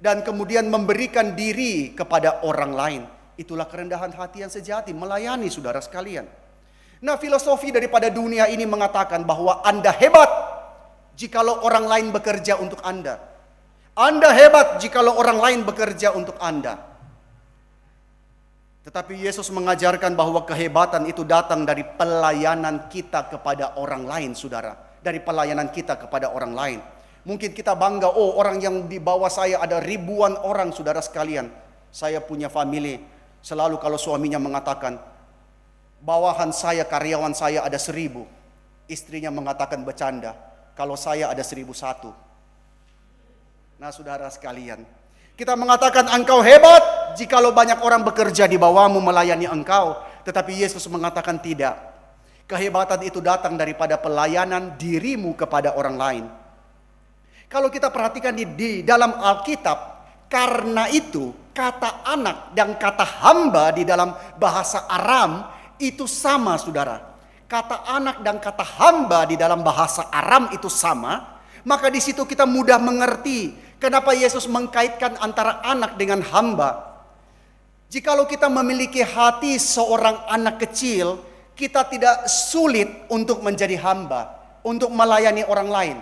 dan kemudian memberikan diri kepada orang lain. Itulah kerendahan hati yang sejati, melayani saudara sekalian. Nah, filosofi daripada dunia ini mengatakan bahwa Anda hebat jikalau orang lain bekerja untuk Anda. Anda hebat jikalau orang lain bekerja untuk Anda. Tetapi Yesus mengajarkan bahwa kehebatan itu datang dari pelayanan kita kepada orang lain, saudara. Dari pelayanan kita kepada orang lain. Mungkin kita bangga, oh orang yang di bawah saya ada ribuan orang, saudara sekalian. Saya punya family. Selalu kalau suaminya mengatakan, bawahan saya, karyawan saya ada 1000. Istrinya mengatakan bercanda, kalau saya ada 1001. Nah saudara sekalian, kita mengatakan engkau hebat jikalau banyak orang bekerja di bawahmu melayani engkau. Tetapi Yesus mengatakan tidak. Kehebatan itu datang daripada pelayanan dirimu kepada orang lain. Kalau kita perhatikan di dalam Alkitab, karena itu kata anak dan kata hamba di dalam bahasa Aram itu sama saudara. Kata anak dan kata hamba di dalam bahasa Aram itu sama, maka di situ kita mudah mengerti kenapa Yesus mengkaitkan antara anak dengan hamba. Jikalau kita memiliki hati seorang anak kecil, kita tidak sulit untuk menjadi hamba. untuk melayani orang lain.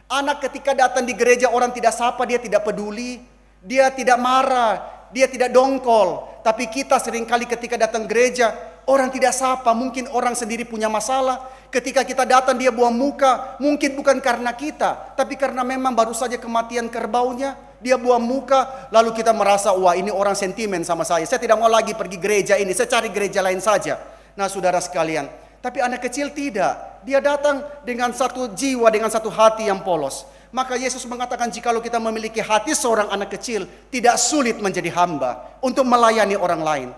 Anak ketika datang di gereja orang tidak sapa, dia tidak peduli, dia tidak marah, dia tidak dongkol. Tapi kita seringkali ketika datang gereja, orang tidak sapa, mungkin orang sendiri punya masalah. Ketika kita datang dia buang muka, mungkin bukan karena kita, tapi karena memang baru saja kematian kerbaunya, dia buang muka, lalu kita merasa, wah ini orang sentimen sama saya tidak mau lagi pergi gereja ini, saya cari gereja lain saja. Nah saudara sekalian, tapi anak kecil tidak, dia datang dengan satu jiwa, dengan satu hati yang polos. Maka Yesus mengatakan jikalau kita memiliki hati seorang anak kecil, tidak sulit menjadi hamba untuk melayani orang lain.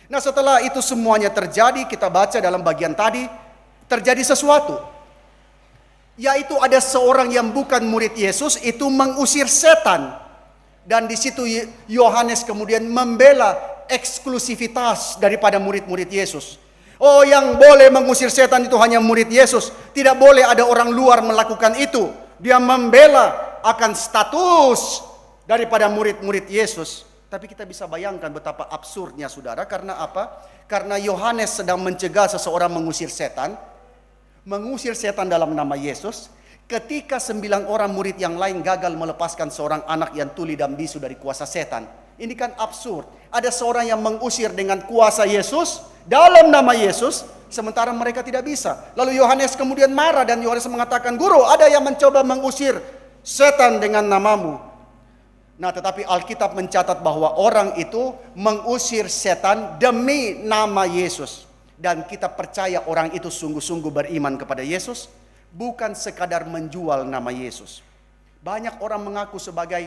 Nah setelah itu semuanya terjadi, kita baca dalam bagian tadi, terjadi sesuatu. Yaitu ada seorang yang bukan murid Yesus, itu mengusir setan. Dan di situ Yohanes kemudian membela eksklusivitas daripada murid-murid Yesus. Oh, yang boleh mengusir setan itu hanya murid Yesus. Tidak boleh ada orang luar melakukan itu. Dia membela akan status daripada murid-murid Yesus. Tapi kita bisa bayangkan betapa absurdnya saudara. Karena apa? Karena Yohanes sedang mencegah seseorang mengusir setan dalam nama Yesus. Ketika 9 orang murid yang lain gagal melepaskan seorang anak yang tuli dan bisu dari kuasa setan. Ini kan absurd. Ada seorang yang mengusir dengan kuasa Yesus, dalam nama Yesus, sementara mereka tidak bisa. Lalu Yohanes kemudian marah dan Yohanes mengatakan, "Guru, ada yang mencoba mengusir setan dengan namamu." Nah, tetapi Alkitab mencatat bahwa orang itu mengusir setan demi nama Yesus. Dan kita percaya orang itu sungguh-sungguh beriman kepada Yesus, bukan sekadar menjual nama Yesus. Banyak orang mengaku sebagai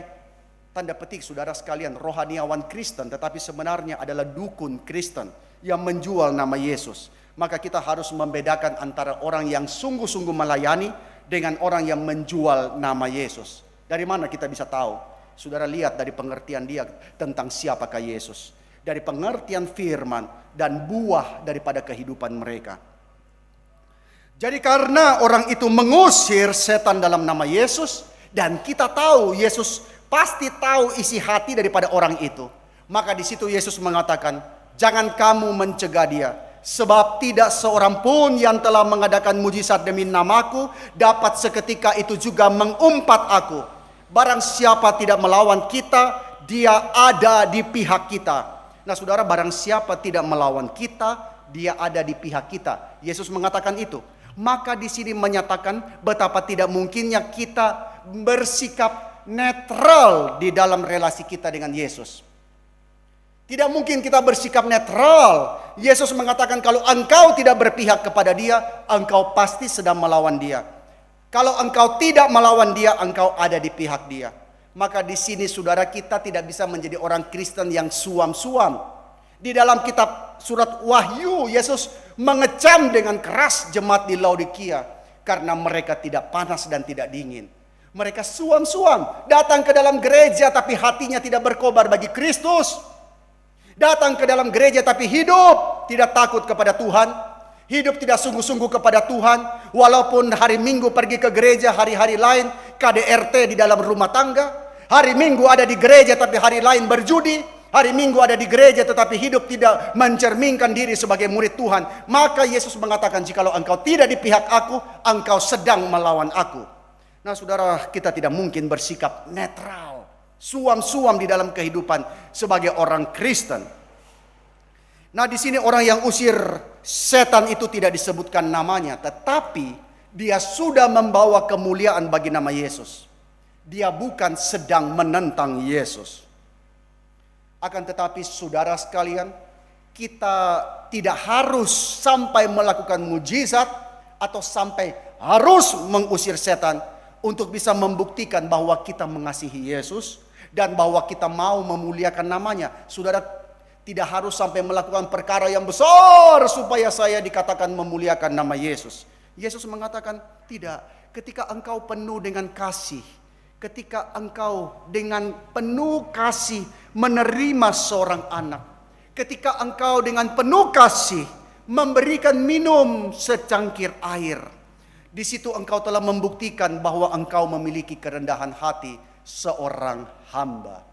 tanda petik saudara sekalian rohaniawan Kristen, tetapi sebenarnya adalah dukun Kristen yang menjual nama Yesus. Maka kita harus membedakan antara orang yang sungguh-sungguh melayani dengan orang yang menjual nama Yesus. Dari mana kita bisa tahu? Saudara lihat dari pengertian dia tentang siapakah Yesus. Dari pengertian firman dan buah daripada kehidupan mereka. Jadi karena orang itu mengusir setan dalam nama Yesus, dan kita tahu Yesus pasti tahu isi hati daripada orang itu. Maka di situ Yesus mengatakan, jangan kamu mencegah dia. Sebab tidak seorang pun yang telah mengadakan mujizat demi namaku dapat seketika itu juga mengumpat aku. Barang siapa tidak melawan kita, dia ada di pihak kita. Nah saudara, barang siapa tidak melawan kita, dia ada di pihak kita. Yesus mengatakan itu. Maka di sini menyatakan betapa tidak mungkinnya kita bersikap netral di dalam relasi kita dengan Yesus. Tidak mungkin kita bersikap netral. Yesus mengatakan kalau engkau tidak berpihak kepada dia, engkau pasti sedang melawan dia. Kalau engkau tidak melawan dia, engkau ada di pihak dia. Maka di sini saudara, kita tidak bisa menjadi orang Kristen yang suam-suam. Di dalam kitab surat Wahyu, Yesus mengecam dengan keras jemaat di Laodikia karena mereka tidak panas dan tidak dingin. Mereka suam-suam, datang ke dalam gereja tapi hatinya tidak berkobar bagi Kristus. Datang ke dalam gereja tapi hidup tidak takut kepada Tuhan. Hidup tidak sungguh-sungguh kepada Tuhan. Walaupun hari Minggu pergi ke gereja, hari-hari lain KDRT di dalam rumah tangga. Hari Minggu ada di gereja tapi hari lain berjudi. Hari Minggu ada di gereja tetapi hidup tidak mencerminkan diri sebagai murid Tuhan. Maka Yesus mengatakan, jikalau engkau tidak di pihak aku, engkau sedang melawan aku. Nah saudara, kita tidak mungkin bersikap netral, suam-suam di dalam kehidupan sebagai orang Kristen. Nah di sini orang yang usir setan itu tidak disebutkan namanya, tetapi dia sudah membawa kemuliaan bagi nama Yesus. Dia bukan sedang menentang Yesus. Akan tetapi saudara sekalian, kita tidak harus sampai melakukan mujizat atau sampai harus mengusir setan untuk bisa membuktikan bahwa kita mengasihi Yesus dan bahwa kita mau memuliakan namanya. Saudara tidak harus sampai melakukan perkara yang besar supaya saya dikatakan memuliakan nama Yesus. Yesus mengatakan tidak. Ketika engkau penuh dengan kasih, ketika engkau dengan penuh kasih menerima seorang anak, ketika engkau dengan penuh kasih memberikan minum secangkir air, di situ engkau telah membuktikan bahwa engkau memiliki kerendahan hati seorang hamba.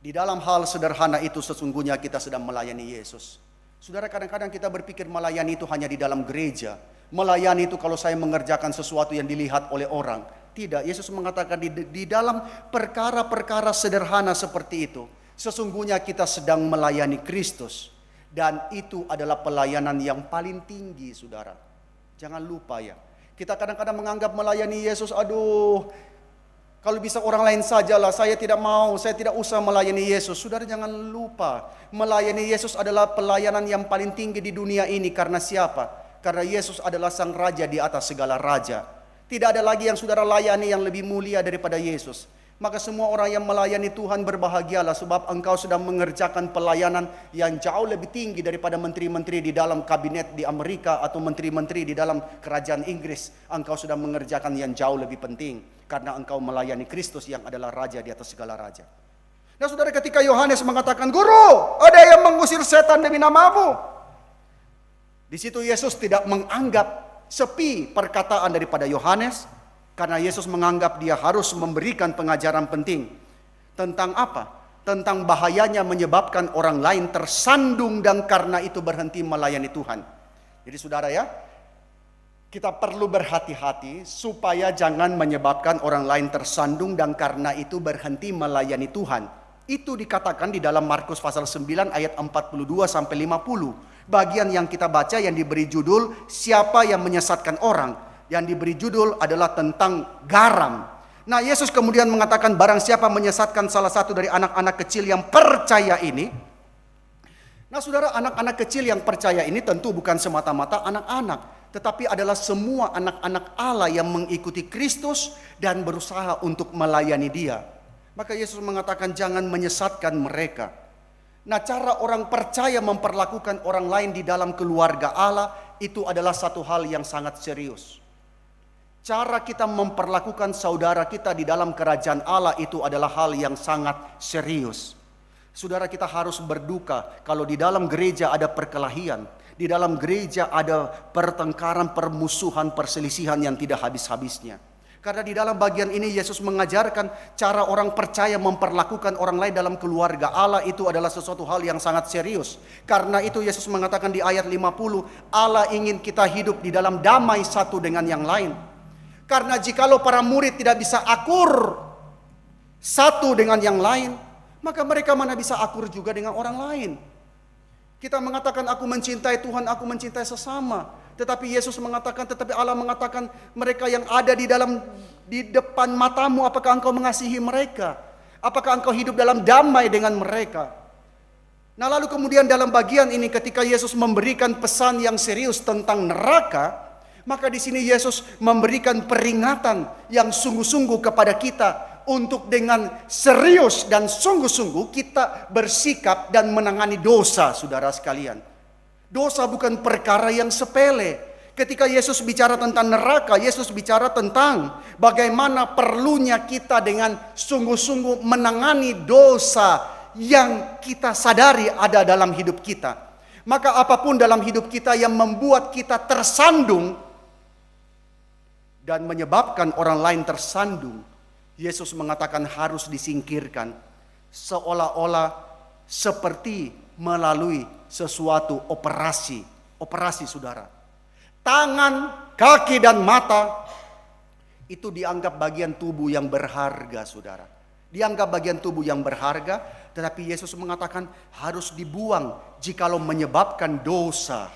Di dalam hal sederhana itu sesungguhnya kita sedang melayani Yesus. Saudara, kadang-kadang kita berpikir melayani itu hanya di dalam gereja. Melayani itu kalau saya mengerjakan sesuatu yang dilihat oleh orang. Tidak, Yesus mengatakan di dalam perkara-perkara sederhana seperti itu, sesungguhnya kita sedang melayani Kristus. Dan itu adalah pelayanan yang paling tinggi, saudara. Jangan lupa ya. Kita kadang-kadang menganggap melayani Yesus, aduh, kalau bisa orang lain sajalah, saya tidak mau, saya tidak usah melayani Yesus. Saudara jangan lupa, melayani Yesus adalah pelayanan yang paling tinggi di dunia ini. Karena siapa? Karena Yesus adalah sang raja di atas segala raja. Tidak ada lagi yang saudara layani yang lebih mulia daripada Yesus. Maka semua orang yang melayani Tuhan berbahagialah, sebab engkau sedang mengerjakan pelayanan yang jauh lebih tinggi daripada menteri-menteri di dalam kabinet di Amerika atau menteri-menteri di dalam kerajaan Inggris. Engkau sedang mengerjakan yang jauh lebih penting karena engkau melayani Kristus yang adalah raja di atas segala raja. Nah saudara, ketika Yohanes mengatakan, "Guru, ada yang mengusir setan demi namamu," di situ Yesus tidak menganggap sepi perkataan daripada Yohanes, karena Yesus menganggap dia harus memberikan pengajaran penting. Tentang apa? Tentang bahayanya menyebabkan orang lain tersandung dan karena itu berhenti melayani Tuhan. Jadi saudara ya, kita perlu berhati-hati supaya jangan menyebabkan orang lain tersandung dan karena itu berhenti melayani Tuhan. Itu dikatakan di dalam Markus pasal 9 ayat 42 sampai 50. Bagian yang kita baca yang diberi judul siapa yang menyesatkan orang. Yang diberi judul adalah tentang garam. Nah, Yesus kemudian mengatakan barang siapa menyesatkan salah satu dari anak-anak kecil yang percaya ini. Nah, saudara, anak-anak kecil yang percaya ini tentu bukan semata-mata anak-anak, tetapi adalah semua anak-anak Allah yang mengikuti Kristus dan berusaha untuk melayani Dia. Maka Yesus mengatakan jangan menyesatkan mereka. Nah, cara orang percaya memperlakukan orang lain di dalam keluarga Allah itu adalah satu hal yang sangat serius. Cara kita memperlakukan saudara kita di dalam kerajaan Allah itu adalah hal yang sangat serius. Saudara, kita harus berduka kalau di dalam gereja ada perkelahian, di dalam gereja ada pertengkaran, permusuhan, perselisihan yang tidak habis-habisnya. Karena di dalam bagian ini Yesus mengajarkan cara orang percaya memperlakukan orang lain dalam keluarga Allah itu adalah sesuatu hal yang sangat serius. Karena itu Yesus mengatakan di ayat 50, Allah ingin kita hidup di dalam damai satu dengan yang lain. Karena jikalau para murid tidak bisa akur satu dengan yang lain, maka mereka mana bisa akur juga dengan orang lain. Kita mengatakan aku mencintai Tuhan, aku mencintai sesama. Tetapi Yesus mengatakan, tetapi Allah mengatakan mereka yang ada di depan matamu, apakah engkau mengasihi mereka? Apakah engkau hidup dalam damai dengan mereka? Nah lalu kemudian dalam bagian ini ketika Yesus memberikan pesan yang serius tentang neraka, maka di sini Yesus memberikan peringatan yang sungguh-sungguh kepada kita untuk dengan serius dan sungguh-sungguh kita bersikap dan menangani dosa, saudara sekalian. Dosa bukan perkara yang sepele. Ketika Yesus bicara tentang neraka, Yesus bicara tentang bagaimana perlunya kita dengan sungguh-sungguh menangani dosa yang kita sadari ada dalam hidup kita. Maka apapun dalam hidup kita yang membuat kita tersandung dan menyebabkan orang lain tersandung, Yesus mengatakan harus disingkirkan. Seolah-olah seperti melalui sesuatu operasi. Operasi, saudara. Tangan, kaki, dan mata itu dianggap bagian tubuh yang berharga, saudara. Dianggap bagian tubuh yang berharga, tetapi Yesus mengatakan harus dibuang jikalau menyebabkan dosa.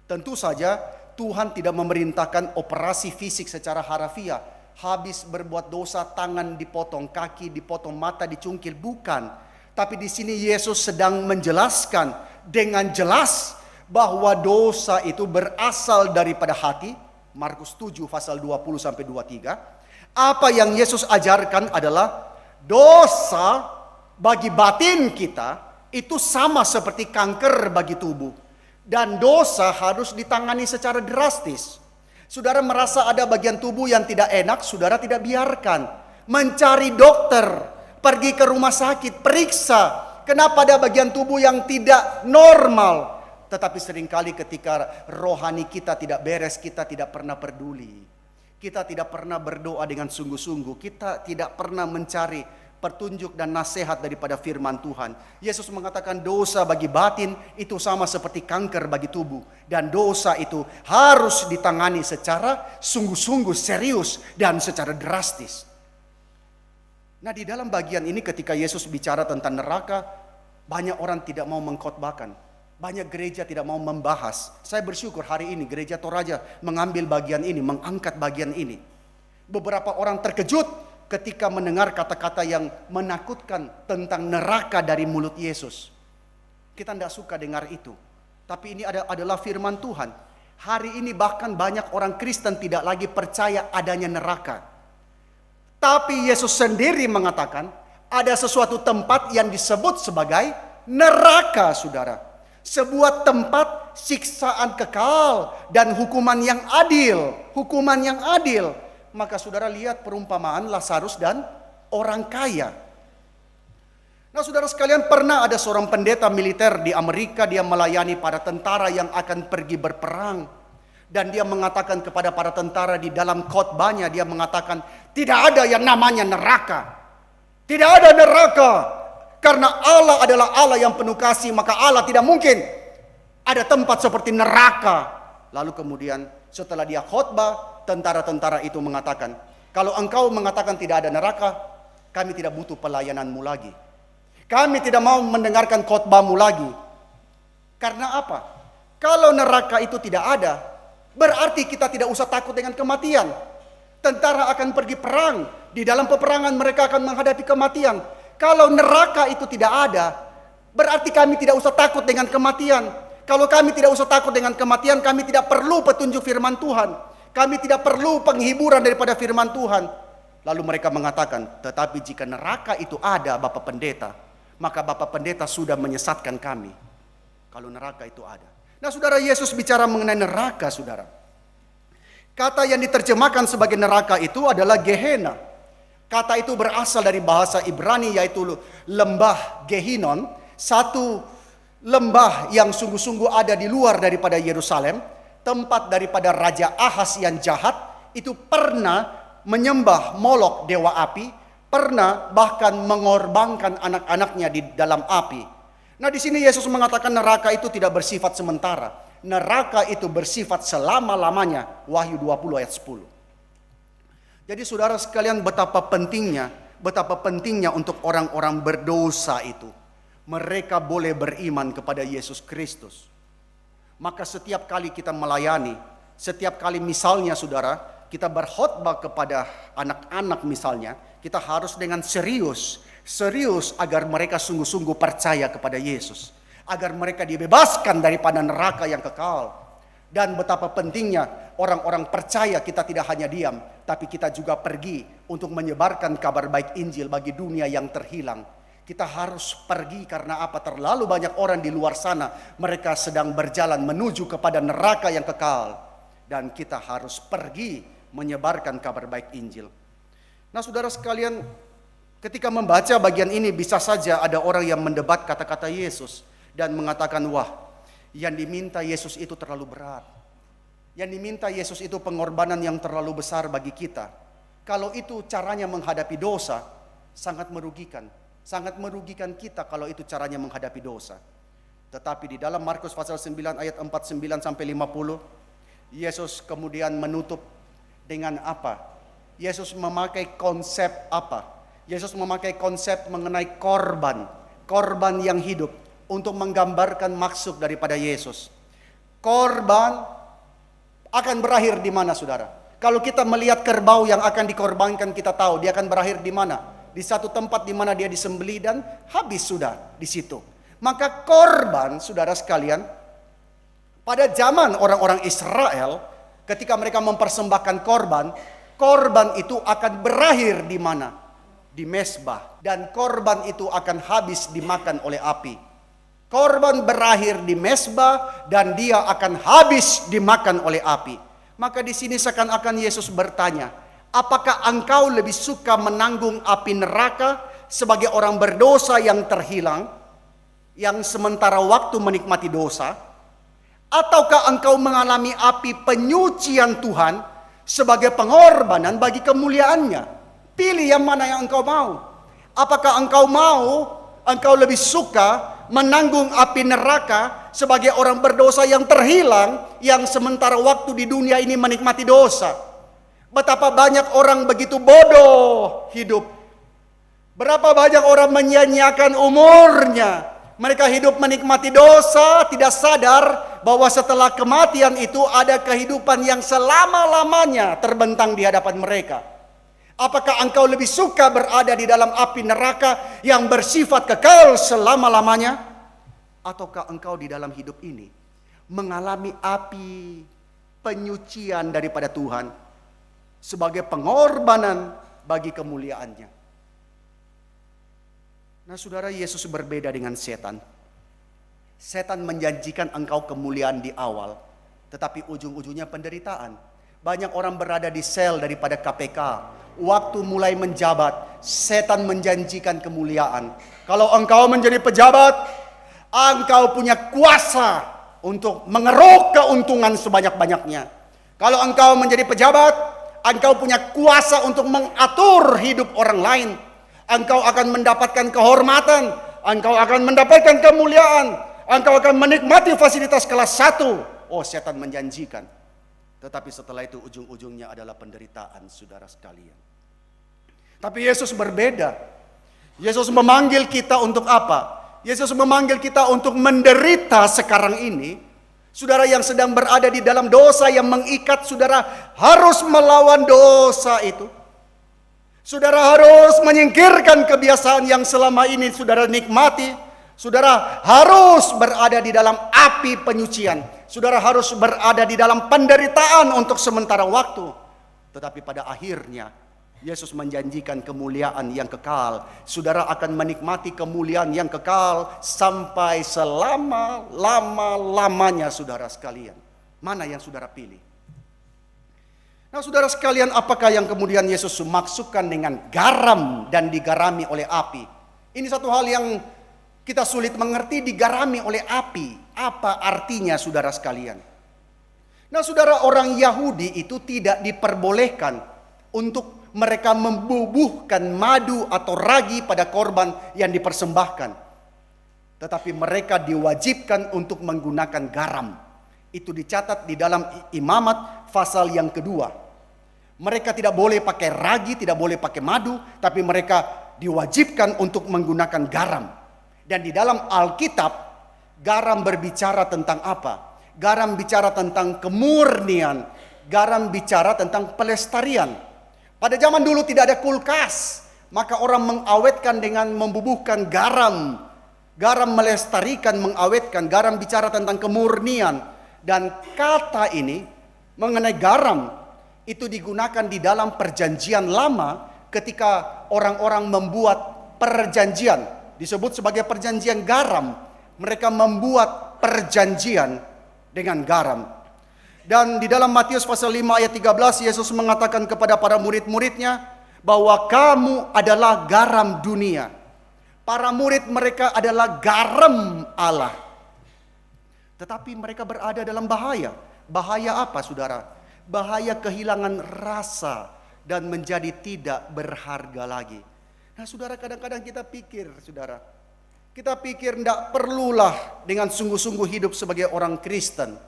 Tentu saja Tuhan tidak memerintahkan operasi fisik secara harafiah. Habis berbuat dosa, tangan dipotong, kaki dipotong, mata dicungkil. Bukan. Tapi di sini Yesus sedang menjelaskan dengan jelas bahwa dosa itu berasal daripada hati. Markus 7 pasal 20 sampai 23. Apa yang Yesus ajarkan adalah dosa bagi batin kita itu sama seperti kanker bagi tubuh. Dan dosa harus ditangani secara drastis. Saudara merasa ada bagian tubuh yang tidak enak, saudara tidak biarkan. Mencari dokter, pergi ke rumah sakit, periksa. Kenapa ada bagian tubuh yang tidak normal? Tetapi seringkali ketika rohani kita tidak beres, kita tidak pernah peduli. Kita tidak pernah berdoa dengan sungguh-sungguh. Kita tidak pernah mencari petunjuk dan nasihat daripada firman Tuhan. Yesus mengatakan dosa bagi batin itu sama seperti kanker bagi tubuh. Dan dosa itu harus ditangani secara sungguh-sungguh serius dan secara drastis. Nah, di dalam bagian ini ketika Yesus bicara tentang neraka, banyak orang tidak mau mengkhotbahkan. Banyak gereja tidak mau membahas. Saya bersyukur hari ini gereja Toraja mengambil bagian ini, mengangkat bagian ini. Beberapa orang terkejut ketika mendengar kata-kata yang menakutkan tentang neraka dari mulut Yesus. Kita tidak suka dengar itu. Tapi ini adalah firman Tuhan. Hari ini bahkan banyak orang Kristen tidak lagi percaya adanya neraka. Tapi Yesus sendiri mengatakan ada sesuatu tempat yang disebut sebagai neraka, saudara. Sebuah tempat siksaan kekal dan hukuman yang adil. Hukuman yang adil. Maka saudara lihat perumpamaan Lazarus dan orang kaya. Nah, saudara sekalian, pernah ada seorang pendeta militer di Amerika, dia melayani para tentara yang akan pergi berperang. Dan dia mengatakan kepada para tentara di dalam khotbahnya, dia mengatakan, tidak ada yang namanya neraka. Tidak ada neraka. Karena Allah adalah Allah yang penuh kasih, maka Allah tidak mungkin ada tempat seperti neraka. Lalu kemudian setelah dia khotbah, tentara-tentara itu mengatakan, kalau engkau mengatakan tidak ada neraka, kami tidak butuh pelayananmu lagi. Kami tidak mau mendengarkan khotbahmu lagi. Karena apa? Kalau neraka itu tidak ada, berarti kita tidak usah takut dengan kematian. Tentara akan pergi perang. Di dalam peperangan mereka akan menghadapi kematian. Kalau neraka itu tidak ada, berarti kami tidak usah takut dengan kematian. Kalau kami tidak usah takut dengan kematian, kami tidak perlu petunjuk firman Tuhan. Kami tidak perlu penghiburan daripada firman Tuhan. Lalu mereka mengatakan, tetapi jika neraka itu ada, Bapak Pendeta, maka Bapak Pendeta sudah menyesatkan kami. Kalau neraka itu ada. Nah, saudara, Yesus bicara mengenai neraka, saudara. Kata yang diterjemahkan sebagai neraka itu adalah Gehenna. Kata itu berasal dari bahasa Ibrani, yaitu lembah Gehinon. Satu lembah yang sungguh-sungguh ada di luar daripada Yerusalem. Tempat daripada Raja Ahaz yang jahat itu pernah menyembah Molok, dewa api, pernah bahkan mengorbankan anak-anaknya di dalam api. Nah, di sini Yesus mengatakan neraka itu tidak bersifat sementara. Neraka itu bersifat selama-lamanya. Wahyu 20 ayat 10. Jadi saudara sekalian, betapa pentingnya untuk orang-orang berdosa itu. Mereka boleh beriman kepada Yesus Kristus. Maka setiap kali kita melayani, setiap kali misalnya saudara, kita berkhotbah kepada anak-anak misalnya, kita harus dengan serius agar mereka sungguh-sungguh percaya kepada Yesus. Agar mereka dibebaskan daripada neraka yang kekal. Dan betapa pentingnya orang-orang percaya kita tidak hanya diam, tapi kita juga pergi untuk menyebarkan kabar baik Injil bagi dunia yang terhilang. Kita harus pergi karena apa? Terlalu banyak orang di luar sana, mereka sedang berjalan menuju kepada neraka yang kekal. Dan kita harus pergi menyebarkan kabar baik Injil. Nah, saudara sekalian, ketika membaca bagian ini bisa saja ada orang yang mendebat kata-kata Yesus dan mengatakan, wah, yang diminta Yesus itu terlalu berat. Yang diminta Yesus itu pengorbanan yang terlalu besar bagi kita. Kalau itu caranya menghadapi dosa, sangat merugikan. Sangat merugikan kita kalau itu caranya menghadapi dosa. Tetapi di dalam Markus pasal 9 ayat 49 sampai 50, Yesus kemudian menutup dengan apa? Yesus memakai konsep apa? Yesus memakai konsep mengenai korban. Korban yang hidup untuk menggambarkan maksud daripada Yesus. Korban akan berakhir di mana, saudara? Kalau kita melihat kerbau yang akan dikorbankan, kita tahu dia akan berakhir di mana? Di satu tempat di mana dia disembelih dan habis sudah di situ. Maka korban, saudara sekalian, pada zaman orang-orang Israel, ketika mereka mempersembahkan korban, korban itu akan berakhir di mana? Di mezbah. Dan korban itu akan habis dimakan oleh api. Korban berakhir di mezbah dan dia akan habis dimakan oleh api. Maka di sini seakan-akan Yesus bertanya, apakah engkau lebih suka menanggung api neraka sebagai orang berdosa yang terhilang, yang sementara waktu menikmati dosa, ataukah engkau mengalami api penyucian Tuhan sebagai pengorbanan bagi kemuliaannya? Pilih yang mana yang engkau mau. Apakah engkau lebih suka menanggung api neraka sebagai orang berdosa yang terhilang, yang sementara waktu di dunia ini menikmati dosa? Betapa banyak orang begitu bodoh hidup. Berapa banyak orang menyia-nyiakan umurnya. Mereka hidup menikmati dosa, tidak sadar bahwa setelah kematian itu ada kehidupan yang selama-lamanya terbentang di hadapan mereka. Apakah engkau lebih suka berada di dalam api neraka yang bersifat kekal selama-lamanya? Ataukah engkau di dalam hidup ini mengalami api penyucian daripada Tuhan sebagai pengorbanan bagi kemuliaannya? Nah saudara, Yesus berbeda dengan setan. Setan menjanjikan engkau kemuliaan di awal, tetapi ujung-ujungnya penderitaan. Banyak orang berada di sel daripada KPK. Waktu mulai menjabat, setan menjanjikan kemuliaan. Kalau engkau menjadi pejabat, engkau punya kuasa untuk mengeruk keuntungan sebanyak-banyaknya. Kalau engkau menjadi pejabat, engkau punya kuasa untuk mengatur hidup orang lain. Engkau akan mendapatkan kehormatan, engkau akan mendapatkan kemuliaan, engkau akan menikmati fasilitas kelas 1. Oh, setan menjanjikan. Tetapi setelah itu ujung-ujungnya adalah penderitaan, saudara sekalian. Tapi Yesus berbeda. Yesus memanggil kita untuk apa? Yesus memanggil kita untuk menderita sekarang ini. Saudara yang sedang berada di dalam dosa yang mengikat, saudara harus melawan dosa itu. Saudara harus menyingkirkan kebiasaan yang selama ini saudara nikmati. Saudara harus berada di dalam api penyucian. Saudara harus berada di dalam penderitaan untuk sementara waktu. Tetapi pada akhirnya Yesus menjanjikan kemuliaan yang kekal. Saudara akan menikmati kemuliaan yang kekal sampai selama-lamanya, saudara sekalian. Mana yang saudara pilih? Nah saudara sekalian, apakah yang kemudian Yesus maksudkan dengan garam dan digarami oleh api? Ini satu hal yang kita sulit mengerti, digarami oleh api. Apa artinya saudara sekalian? Nah saudara, orang Yahudi itu tidak diperbolehkan untuk mereka membubuhkan madu atau ragi pada korban yang dipersembahkan. Tetapi mereka diwajibkan untuk menggunakan garam. Itu dicatat di dalam Imamat pasal yang kedua. Mereka tidak boleh pakai ragi, tidak boleh pakai madu, tapi mereka diwajibkan untuk menggunakan garam. Dan di dalam Alkitab, garam berbicara tentang apa? Garam bicara tentang kemurnian, garam bicara tentang pelestarian. Pada zaman dulu tidak ada kulkas, maka orang mengawetkan dengan membubuhkan garam. Garam melestarikan, mengawetkan, garam bicara tentang kemurnian. Dan kata ini mengenai garam itu digunakan di dalam perjanjian lama ketika orang-orang membuat perjanjian. Disebut sebagai perjanjian garam. Mereka membuat perjanjian dengan garam. Dan di dalam Matius pasal 5 ayat 13 Yesus mengatakan kepada para murid-muridnya bahwa kamu adalah garam dunia. Para murid mereka adalah garam Allah. Tetapi mereka berada dalam bahaya. Bahaya apa saudara? Bahaya kehilangan rasa dan menjadi tidak berharga lagi. Nah saudara, kadang-kadang kita pikir saudara, kita pikir tidak perlulah dengan sungguh-sungguh hidup sebagai orang Kristen.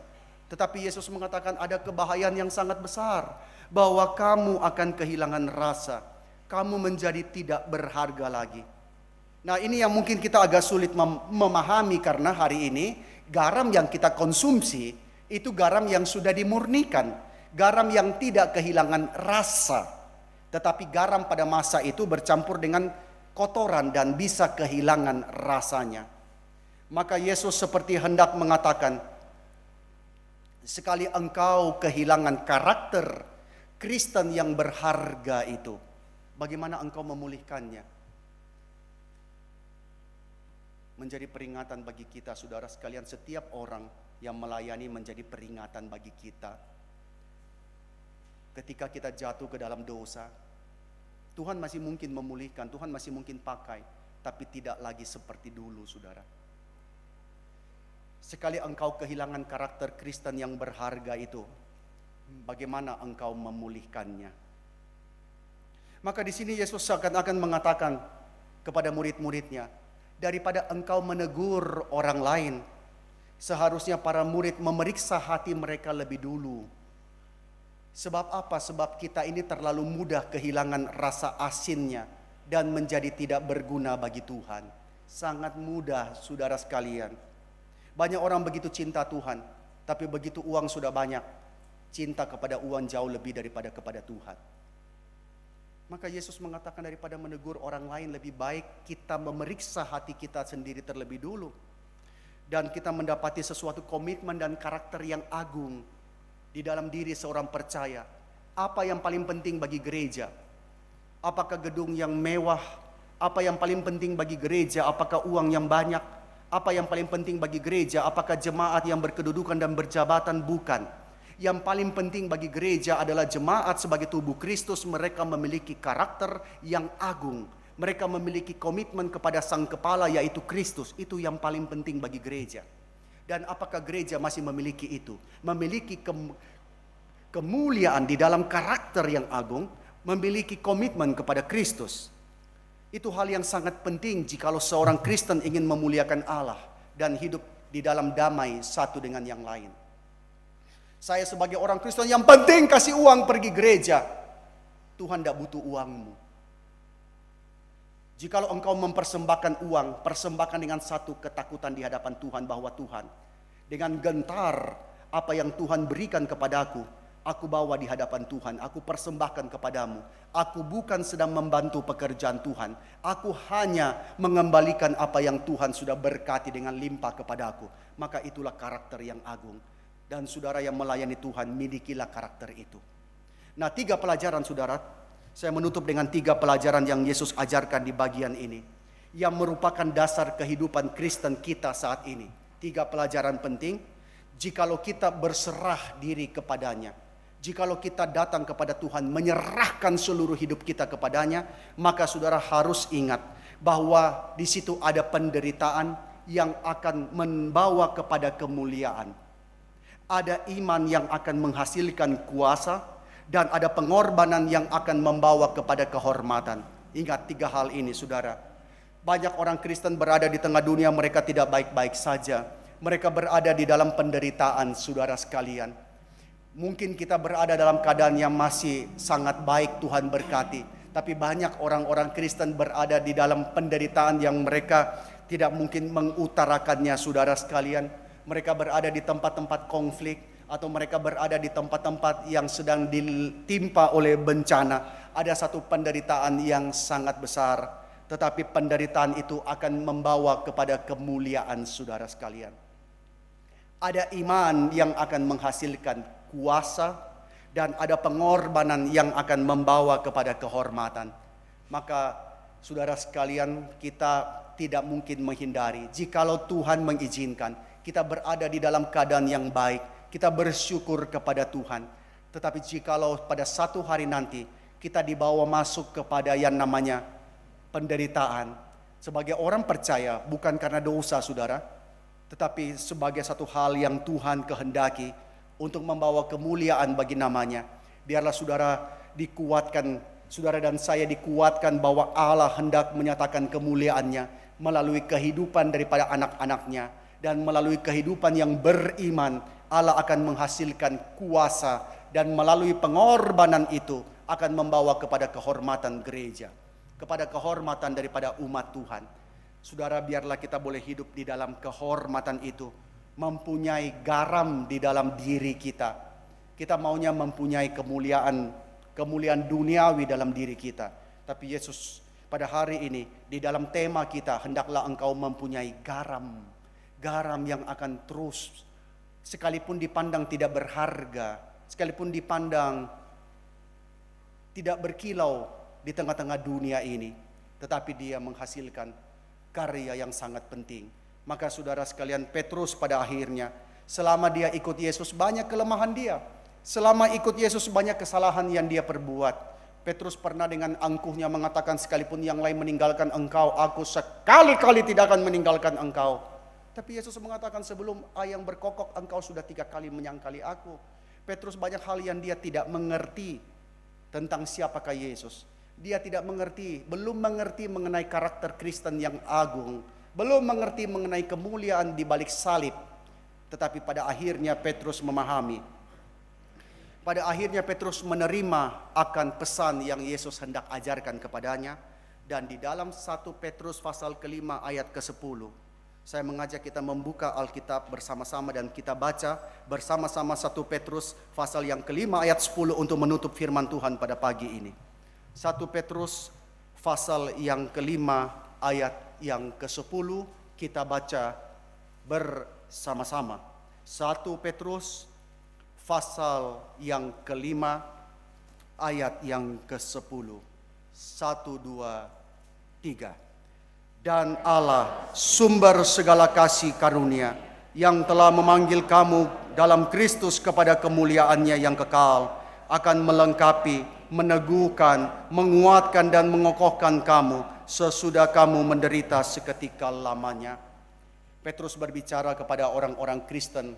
Tetapi Yesus mengatakan ada kebahayaan yang sangat besar. Bahwa kamu akan kehilangan rasa. Kamu menjadi tidak berharga lagi. Nah ini yang mungkin kita agak sulit memahami karena hari ini garam yang kita konsumsi itu garam yang sudah dimurnikan. Garam yang tidak kehilangan rasa. Tetapi garam pada masa itu bercampur dengan kotoran dan bisa kehilangan rasanya. Maka Yesus seperti hendak mengatakan, sekali engkau kehilangan karakter Kristen yang berharga itu, bagaimana engkau memulihkannya? Menjadi peringatan bagi kita, saudara sekalian, setiap orang yang melayani menjadi peringatan bagi kita. Ketika kita jatuh ke dalam dosa, Tuhan masih mungkin memulihkan, Tuhan masih mungkin pakai, tapi tidak lagi seperti dulu, saudara. Sekali engkau kehilangan karakter Kristen yang berharga itu, bagaimana engkau memulihkannya? Maka di sini Yesus akan mengatakan, kepada murid-muridnya, daripada engkau menegur orang lain, seharusnya para murid memeriksa hati mereka lebih dulu. Sebab apa? Sebab kita ini terlalu mudah kehilangan rasa asinnya dan menjadi tidak berguna bagi Tuhan. Sangat mudah, saudara sekalian. Banyak orang begitu cinta Tuhan, tapi begitu uang sudah banyak, cinta kepada uang jauh lebih daripada kepada Tuhan. Maka Yesus mengatakan daripada menegur orang lain, lebih baik kita memeriksa hati kita sendiri terlebih dulu. Dan kita mendapati sesuatu komitmen dan karakter yang agung di dalam diri seorang percaya. Apa yang paling penting bagi gereja? Apakah gedung yang mewah? Apa yang paling penting bagi gereja? Apakah uang yang banyak? Apa yang paling penting bagi gereja? Apakah jemaat yang berkedudukan dan berjabatan? Bukan. Yang paling penting bagi gereja adalah jemaat sebagai tubuh Kristus. Mereka memiliki karakter yang agung. Mereka memiliki komitmen kepada sang kepala, yaitu Kristus. Itu yang paling penting bagi gereja. Dan apakah gereja masih memiliki itu? Memiliki kemuliaan di dalam karakter yang agung, memiliki komitmen kepada Kristus. Itu hal yang sangat penting jikalau seorang Kristen ingin memuliakan Allah dan hidup di dalam damai satu dengan yang lain. Saya sebagai orang Kristen yang penting kasih uang pergi gereja. Tuhan tidak butuh uangmu. Jikalau engkau mempersembahkan uang, persembahkan dengan satu ketakutan di hadapan Tuhan, bahwa Tuhan, dengan gentar apa yang Tuhan berikan kepadaku, aku bawa di hadapan Tuhan, aku persembahkan kepadamu. Aku bukan sedang membantu pekerjaan Tuhan, aku hanya mengembalikan apa yang Tuhan sudah berkati dengan limpah kepadaku. Maka itulah karakter yang agung. Dan saudara yang melayani Tuhan, milikilah karakter itu. Nah, 3 pelajaran saudara, saya menutup dengan 3 pelajaran yang Yesus ajarkan di bagian ini, yang merupakan dasar kehidupan Kristen kita saat ini. 3 pelajaran penting, jikalau kita berserah diri kepadanya, jikalau kita datang kepada Tuhan, menyerahkan seluruh hidup kita kepadanya, maka saudara harus ingat bahwa di situ ada penderitaan yang akan membawa kepada kemuliaan. Ada iman yang akan menghasilkan kuasa, dan ada pengorbanan yang akan membawa kepada kehormatan. Ingat 3 hal ini saudara. Banyak orang Kristen berada di tengah dunia, mereka tidak baik-baik saja. Mereka berada di dalam penderitaan saudara sekalian. Mungkin kita berada dalam keadaan yang masih sangat baik, Tuhan berkati. Tapi banyak orang-orang Kristen berada di dalam penderitaan yang mereka tidak mungkin mengutarakannya saudara sekalian. Mereka berada di tempat-tempat konflik, atau mereka berada di tempat-tempat yang sedang ditimpa oleh bencana. Ada satu penderitaan yang sangat besar, tetapi penderitaan itu akan membawa kepada kemuliaan saudara sekalian. Ada iman yang akan menghasilkan kuasa, dan ada pengorbanan yang akan membawa kepada kehormatan. Maka saudara sekalian, kita tidak mungkin menghindari. Jikalau Tuhan mengizinkan, kita berada di dalam keadaan yang baik, kita bersyukur kepada Tuhan. Tetapi jikalau pada satu hari nanti kita dibawa masuk kepada yang namanya penderitaan, sebagai orang percaya, bukan karena dosa saudara, tetapi sebagai satu hal yang Tuhan kehendaki untuk membawa kemuliaan bagi namanya, biarlah saudara dikuatkan, saudara dan saya dikuatkan bahwa Allah hendak menyatakan kemuliaannya melalui kehidupan daripada anak-anaknya. Dan melalui kehidupan yang beriman, Allah akan menghasilkan kuasa, dan melalui pengorbanan itu akan membawa kepada kehormatan gereja, kepada kehormatan daripada umat Tuhan. Saudara, biarlah kita boleh hidup di dalam kehormatan itu, mempunyai garam di dalam diri kita. Kita maunya mempunyai kemuliaan duniawi dalam diri kita. Tapi Yesus pada hari ini di dalam tema kita, hendaklah engkau mempunyai garam yang akan terus, sekalipun dipandang tidak berharga, sekalipun dipandang tidak berkilau di tengah-tengah dunia ini, tetapi dia menghasilkan karya yang sangat penting. Maka saudara sekalian, Petrus pada akhirnya, selama dia ikut Yesus, banyak kelemahan dia. Selama ikut Yesus, banyak kesalahan yang dia perbuat. Petrus pernah dengan angkuhnya mengatakan, sekalipun yang lain meninggalkan engkau, aku sekali-kali tidak akan meninggalkan engkau. Tapi Yesus mengatakan, sebelum ayam berkokok engkau sudah 3 kali menyangkali aku. Petrus banyak hal yang dia tidak mengerti tentang siapakah Yesus. Dia tidak mengerti, belum mengerti mengenai karakter Kristen yang agung, belum mengerti mengenai kemuliaan di balik salib. Tetapi pada akhirnya Petrus memahami. Pada akhirnya Petrus menerima akan pesan yang Yesus hendak ajarkan kepadanya. Dan di dalam 1 Petrus pasal ke-5 ayat ke-10, saya mengajak kita membuka Alkitab bersama-sama dan kita baca bersama-sama 1 Petrus pasal yang ke-5 ayat 10 untuk menutup firman Tuhan pada pagi ini. 1 Petrus pasal yang ke-5 ayat yang ke-10 kita baca bersama-sama. 1 Petrus pasal yang ke-5 ayat yang ke-10. 1, 2, 3. Dan Allah sumber segala kasih karunia yang telah memanggil kamu dalam Kristus kepada kemuliaannya yang kekal akan melengkapi, meneguhkan, menguatkan dan mengokohkan kamu sesudah kamu menderita seketika lamanya. Petrus berbicara kepada orang-orang Kristen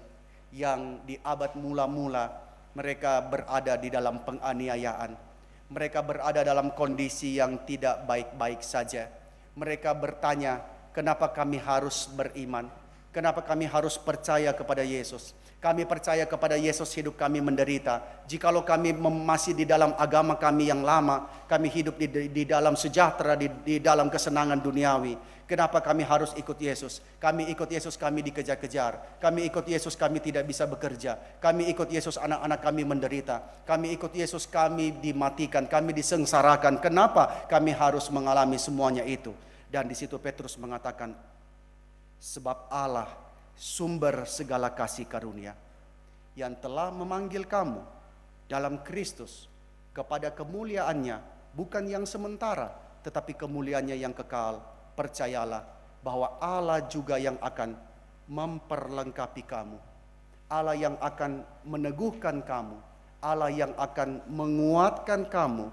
yang di abad mula-mula mereka berada di dalam penganiayaan. Mereka berada dalam kondisi yang tidak baik-baik saja. Mereka bertanya, kenapa kami harus beriman? Kenapa kami harus percaya kepada Yesus? Kami percaya kepada Yesus, hidup kami menderita. Jikalau kami masih di dalam agama kami yang lama, kami hidup di dalam sejahtera, di dalam kesenangan duniawi. Kenapa kami harus ikut Yesus? Kami ikut Yesus, kami dikejar-kejar. Kami ikut Yesus, kami tidak bisa bekerja. Kami ikut Yesus, anak-anak kami menderita. Kami ikut Yesus, kami dimatikan, kami disengsarakan. Kenapa kami harus mengalami semuanya itu? Dan di situ Petrus mengatakan, sebab Allah sumber segala kasih karunia yang telah memanggil kamu dalam Kristus kepada kemuliaannya, bukan yang sementara tetapi kemuliaannya yang kekal. Percayalah bahwa Allah juga yang akan memperlengkapi kamu, Allah yang akan meneguhkan kamu, Allah yang akan menguatkan kamu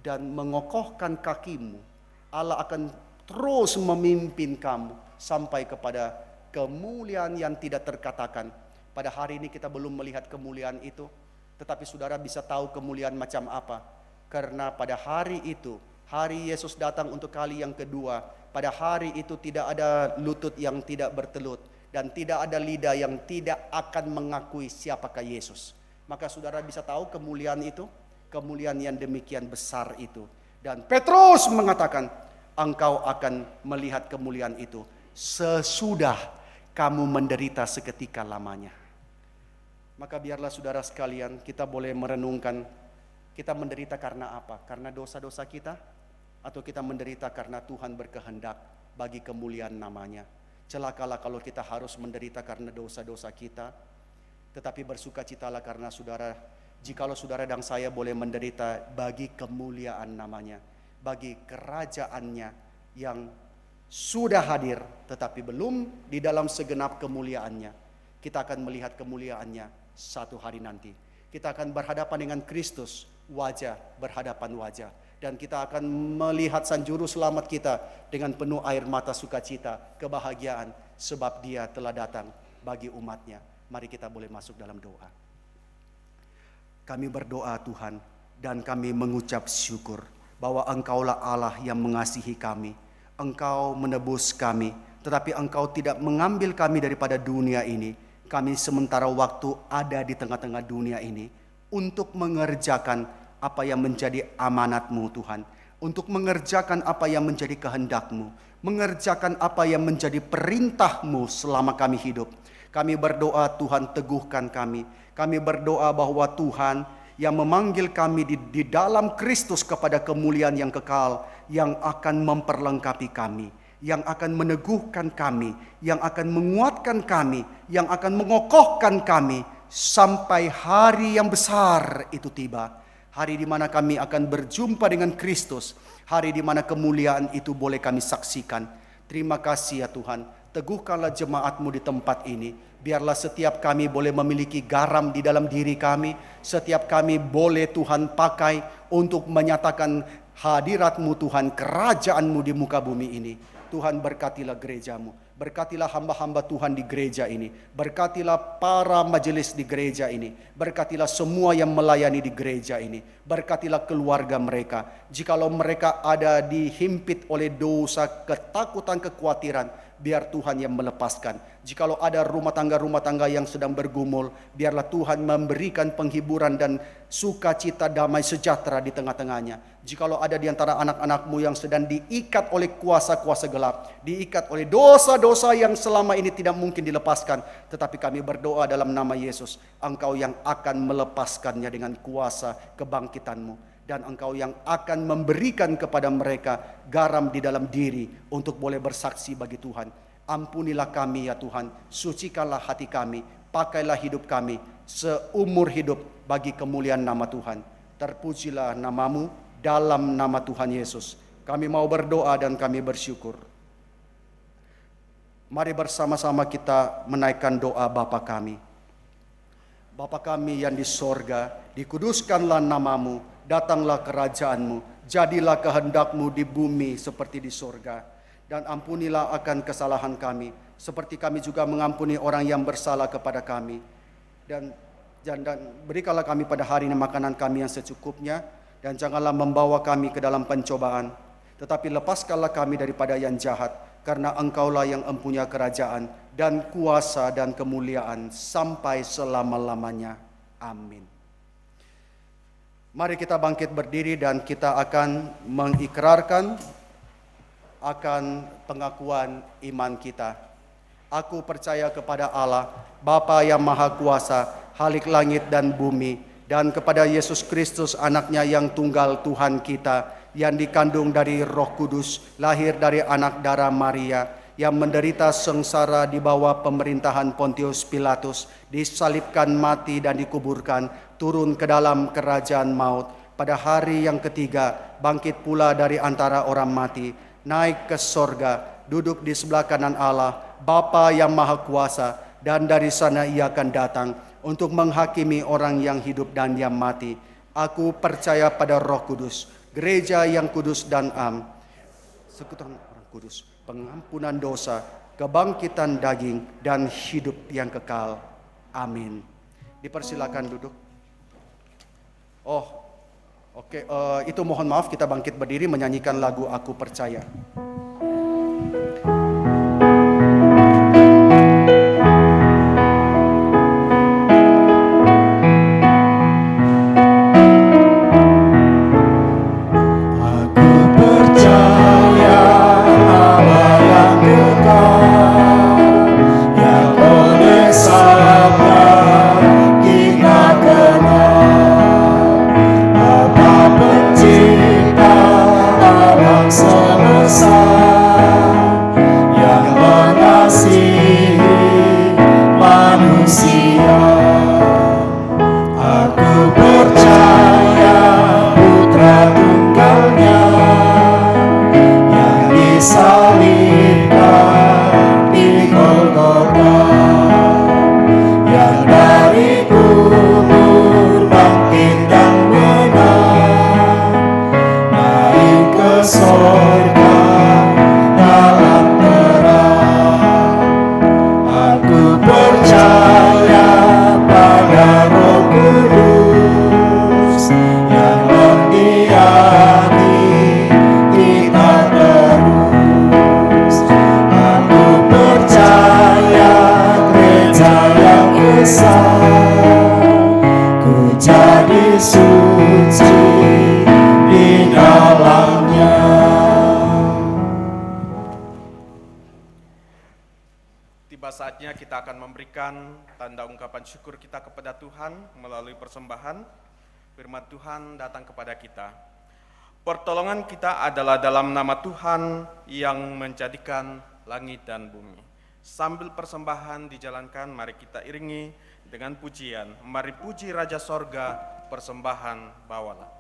dan mengokohkan kakimu. Allah akan terus memimpin kamu sampai kepada kemuliaan yang tidak terkatakan. Pada hari ini kita belum melihat kemuliaan itu, tetapi saudara bisa tahu kemuliaan macam apa. Karena pada hari itu, hari Yesus datang untuk kali yang kedua, pada hari itu tidak ada lutut yang tidak bertelut, dan tidak ada lidah yang tidak akan mengakui siapakah Yesus. Maka saudara bisa tahu kemuliaan itu, kemuliaan yang demikian besar itu. Dan Petrus mengatakan, engkau akan melihat kemuliaan itu sesudah kamu menderita seketika lamanya. Maka biarlah saudara sekalian kita boleh merenungkan, kita menderita karena apa? Karena dosa-dosa kita? Atau kita menderita karena Tuhan berkehendak bagi kemuliaan namanya? Celakalah kalau kita harus menderita karena dosa-dosa kita, tetapi bersukacitalah karena saudara, jikalau saudara dan saya boleh menderita bagi kemuliaan namanya, bagi kerajaannya yang sudah hadir tetapi belum di dalam segenap kemuliaannya. Kita akan melihat kemuliaannya satu hari nanti. Kita akan berhadapan dengan Kristus, wajah berhadapan wajah. Dan kita akan melihat Sang Juru Selamat kita dengan penuh air mata sukacita, kebahagiaan, sebab Dia telah datang bagi umatnya. Mari kita boleh masuk dalam doa. Kami berdoa Tuhan, dan kami mengucap syukur bahwa Engkaulah Allah yang mengasihi kami. Engkau menebus kami, tetapi Engkau tidak mengambil kami daripada dunia ini. Kami sementara waktu ada di tengah-tengah dunia ini untuk mengerjakan apa yang menjadi amanat-Mu Tuhan, untuk mengerjakan apa yang menjadi kehendak-Mu, mengerjakan apa yang menjadi perintah-Mu selama kami hidup. Kami berdoa Tuhan, teguhkan kami. Kami berdoa bahwa Tuhan yang memanggil kami di dalam Kristus kepada kemuliaan yang kekal, yang akan memperlengkapi kami, yang akan meneguhkan kami, yang akan menguatkan kami, yang akan mengokohkan kami sampai hari yang besar itu tiba. Hari di mana kami akan berjumpa dengan Kristus, hari di mana kemuliaan itu boleh kami saksikan. Terima kasih ya Tuhan, teguhkanlah jemaat-Mu di tempat ini. Biarlah setiap kami boleh memiliki garam di dalam diri kami, setiap kami boleh Tuhan pakai untuk menyatakan hadirat-Mu Tuhan, kerajaan-Mu di muka bumi ini. Tuhan berkatilah gereja-Mu, Berkatilah hamba-hamba Tuhan di gereja ini. Berkatilah para majelis di gereja ini. Berkatilah semua yang melayani di gereja ini. Berkatilah keluarga mereka. Jikalau mereka ada dihimpit oleh dosa, ketakutan, kekhawatiran, biar Tuhan yang melepaskan. Jikalau ada rumah tangga yang sedang bergumul, biarlah Tuhan memberikan penghiburan dan sukacita, damai sejahtera di tengah-tengahnya. Jikalau ada di antara anak-anakmu yang sedang diikat oleh kuasa-kuasa gelap, diikat oleh dosa-dosa yang selama ini tidak mungkin dilepaskan, tetapi kami berdoa dalam nama Yesus, Engkau yang akan melepaskannya dengan kuasa kebangkitanmu. Dan Engkau yang akan memberikan kepada mereka garam di dalam diri untuk boleh bersaksi bagi Tuhan. Ampunilah kami ya Tuhan, sucikanlah hati kami, pakailah hidup kami seumur hidup bagi kemuliaan nama Tuhan. Terpujilah namamu dalam nama Tuhan Yesus. Kami mau berdoa dan kami bersyukur. Mari bersama-sama kita menaikkan doa Bapa kami. Bapa kami yang di sorga, dikuduskanlah namamu, datanglah kerajaanmu, jadilah kehendakmu di bumi seperti di sorga. Dan ampunilah akan kesalahan kami, seperti kami juga mengampuni orang yang bersalah kepada kami. Dan berikanlah kami pada hari ini makanan kami yang secukupnya, dan janganlah membawa kami ke dalam pencobaan, tetapi lepaskanlah kami daripada yang jahat, karena Engkaulah yang empunya kerajaan, dan kuasa dan kemuliaan sampai selama-lamanya. Amin. Mari kita bangkit berdiri dan kita akan mengikrarkan akan pengakuan iman kita. Aku percaya kepada Allah, Bapa yang Maha Kuasa, Khalik langit dan bumi, dan kepada Yesus Kristus anaknya yang tunggal Tuhan kita, yang dikandung dari Roh Kudus, lahir dari anak darah Maria, yang menderita sengsara di bawah pemerintahan Pontius Pilatus, disalibkan, mati dan dikuburkan, turun ke dalam kerajaan maut, pada hari yang ketiga bangkit pula dari antara orang mati, naik ke sorga, duduk di sebelah kanan Allah, Bapa yang Maha Kuasa, dan dari sana Ia akan datang untuk menghakimi orang yang hidup dan yang mati. Aku percaya pada Roh Kudus, gereja yang kudus dan sekutuan orang kudus, pengampunan dosa, kebangkitan daging, dan hidup yang kekal. Amin. Dipersilakan duduk. Oke, itu mohon maaf, kita bangkit berdiri menyanyikan lagu Aku Percaya. Tiba saatnya kita akan memberikan tanda ungkapan syukur kita kepada Tuhan melalui persembahan. Firman Tuhan datang kepada kita. Pertolongan kita adalah dalam nama Tuhan yang menjadikan langit dan bumi. Sambil persembahan dijalankan, mari kita iringi dengan pujian. Mari puji Raja Sorga, persembahan bawalah.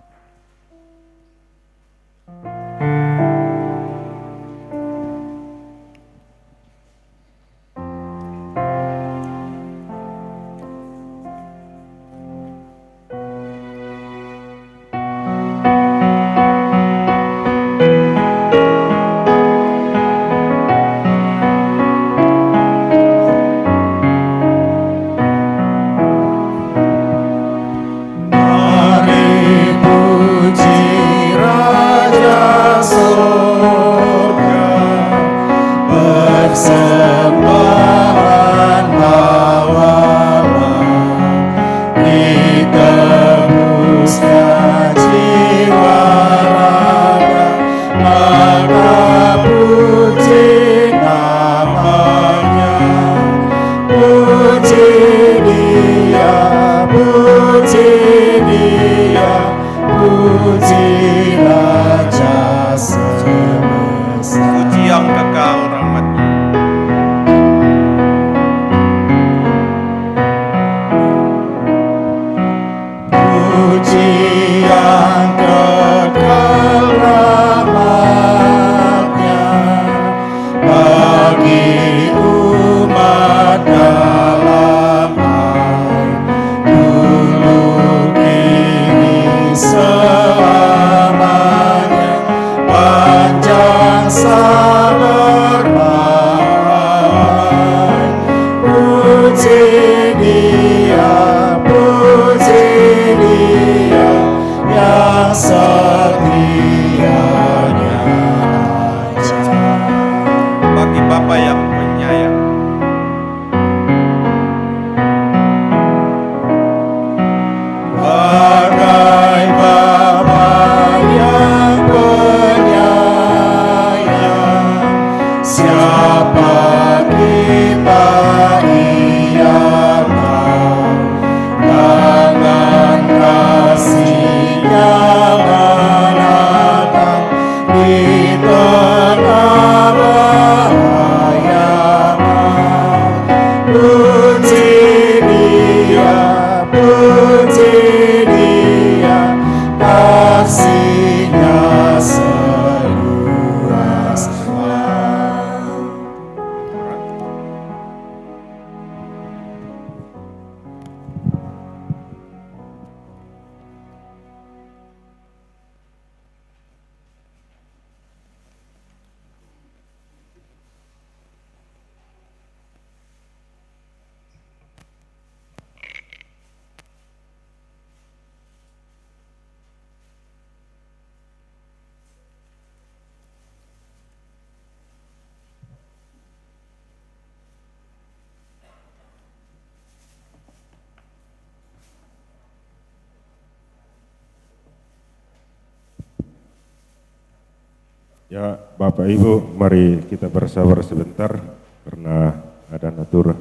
Ya, Bapak Ibu, mari kita bersabar sebentar karena ada natura.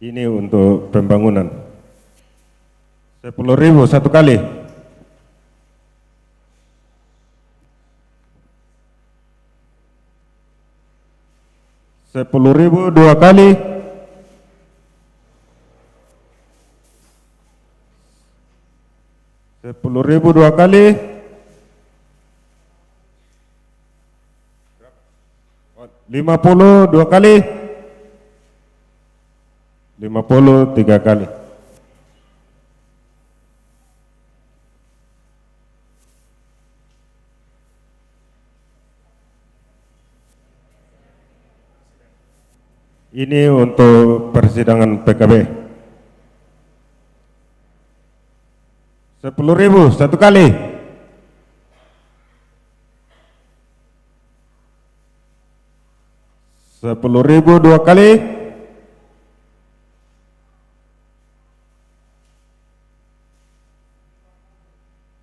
Ini untuk pembangunan. 10.000 satu kali. 10.000 dua kali. 10.000 dua kali. 50 dua kali. 50 tiga kali. Ini untuk persidangan PKB. 10.000 satu kali. 10.000 dua kali.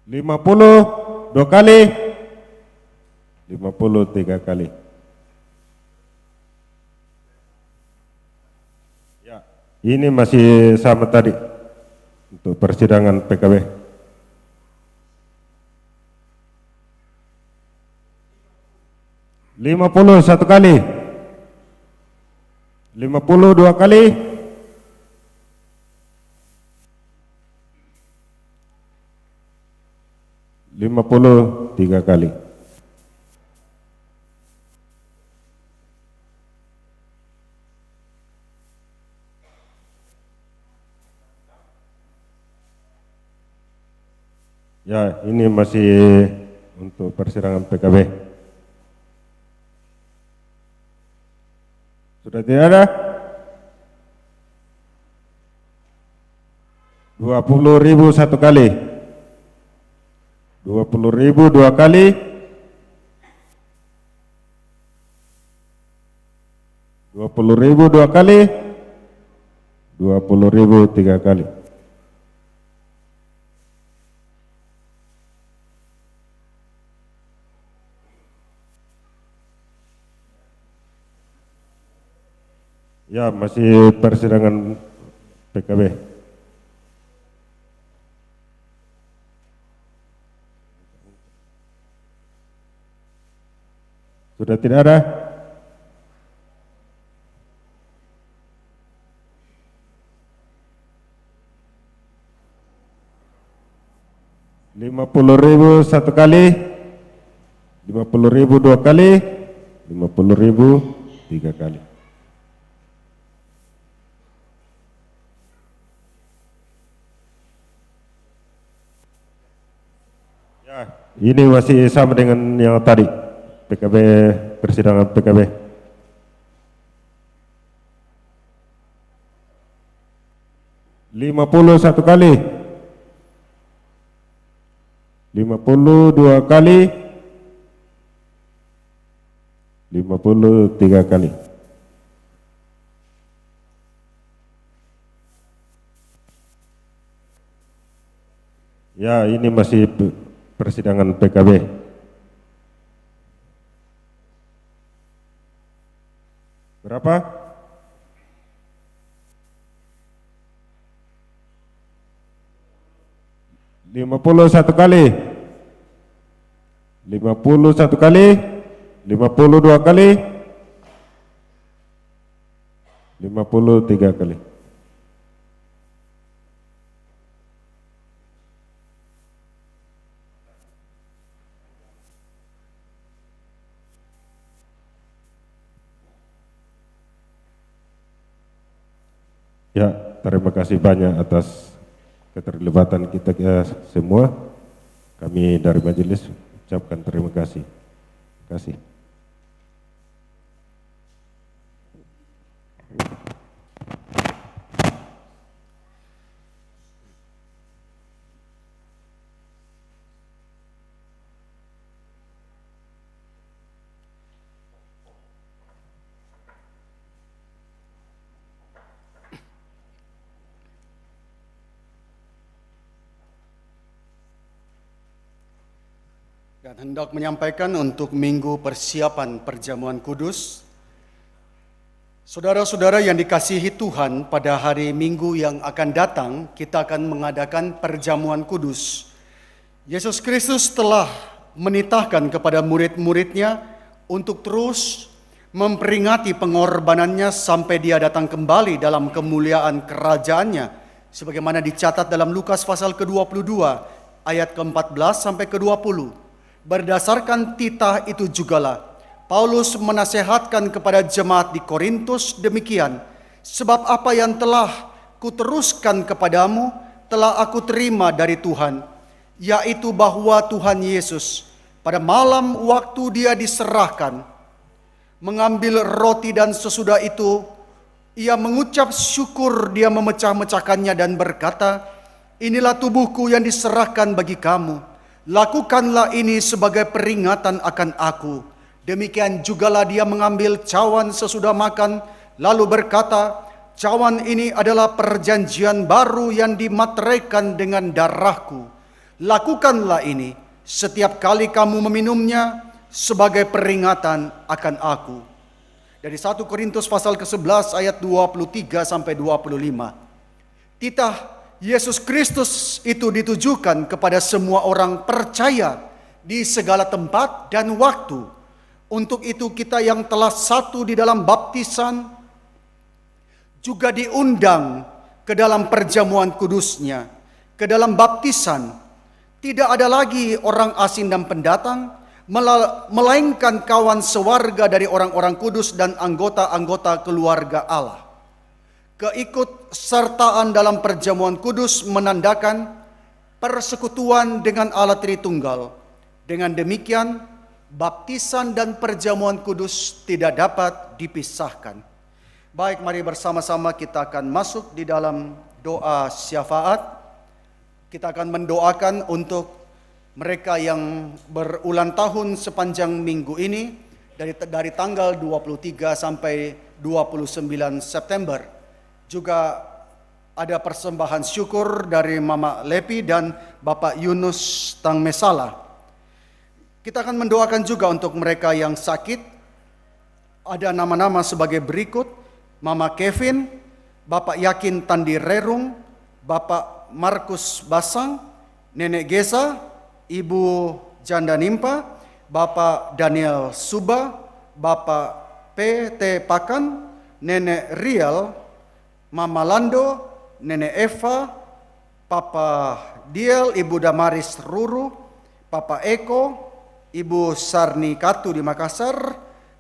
50 dua kali. 50 tiga kali. Ya, ini masih sama tadi untuk persidangan PKB. 50 satu kali. 50 dua kali. 50 tiga kali. Ya, ini masih untuk persidangan PKB. Sudah tidak ada? 20.000 satu kali. 20.000 dua kali. 20.000 dua kali. 20.000 tiga kali. Ya, masih persidangan PKB. Sudah tidak ada? Rp50.000 satu kali, 50.000 dua kali, 50.000 tiga kali. Ya, ini masih sama dengan yang tadi, PKB, persidangan PKB. Rp50 satu kali, 50 dua kali, 50 tiga kali. Ya, ini masih persidangan PKB. Berapa? 50 satu kali. 50 satu kali. 50 dua kali. 50 tiga kali. Ya, terima kasih banyak atas keterlibatan kita semua. Kami dari majelis ucapkan terima kasih. Terima kasih. akan hendak menyampaikan untuk minggu persiapan perjamuan kudus. Saudara-saudara yang dikasihi Tuhan, pada hari Minggu yang akan datang kita akan mengadakan perjamuan kudus. Yesus Kristus telah menitahkan kepada murid-muridnya untuk terus memperingati pengorbanannya sampai dia datang kembali dalam kemuliaan kerajaannya, sebagaimana dicatat dalam Lukas pasal ke-22 ayat ke-14 sampai ke-20. Berdasarkan titah itu jugalah Paulus menasehatkan kepada jemaat di Korintus demikian, sebab apa yang telah kuteruskan kepadamu telah aku terima dari Tuhan, yaitu bahwa Tuhan Yesus pada malam waktu dia diserahkan, mengambil roti dan sesudah itu ia mengucap syukur, dia memecah-mecahkannya dan berkata, inilah tubuhku yang diserahkan bagi kamu, lakukanlah ini sebagai peringatan akan aku. Demikian jugalah dia mengambil cawan sesudah makan, lalu berkata, cawan ini adalah perjanjian baru yang dimateraikan dengan darahku. Lakukanlah ini setiap kali kamu meminumnya sebagai peringatan akan aku. Dari 1 Korintus pasal ke-11 ayat 23 sampai 25. Titah Yesus Kristus itu ditujukan kepada semua orang percaya di segala tempat dan waktu. Untuk itu kita yang telah satu di dalam baptisan juga diundang ke dalam perjamuan kudusnya. Ke dalam baptisan tidak ada lagi orang asing dan pendatang, melainkan kawan sewarga dari orang-orang kudus dan anggota-anggota keluarga Allah. Keikutsertaan dalam perjamuan kudus menandakan persekutuan dengan Allah Tritunggal. Dengan demikian, baptisan dan perjamuan kudus tidak dapat dipisahkan. Baik, mari bersama-sama kita akan masuk di dalam doa syafaat. Kita akan mendoakan untuk mereka yang berulang tahun sepanjang minggu ini, dari tanggal 23 sampai 29 September. Juga ada persembahan syukur dari Mama Lepi dan Bapak Yunus Tangmesala. Kita akan mendoakan juga untuk mereka yang sakit. Ada nama-nama sebagai berikut: Mama Kevin, Bapak Yakin Tandi Rerung, Bapak Markus Basang, Nenek Gesa, Ibu Janda Nimpa, Bapak Daniel Suba, Bapak P.T. Pakan, Nenek Rial, Mama Lando, Nenek Eva, Papa Diel, Ibu Damaris Ruru, Papa Eko, Ibu Sarni Katu di Makassar,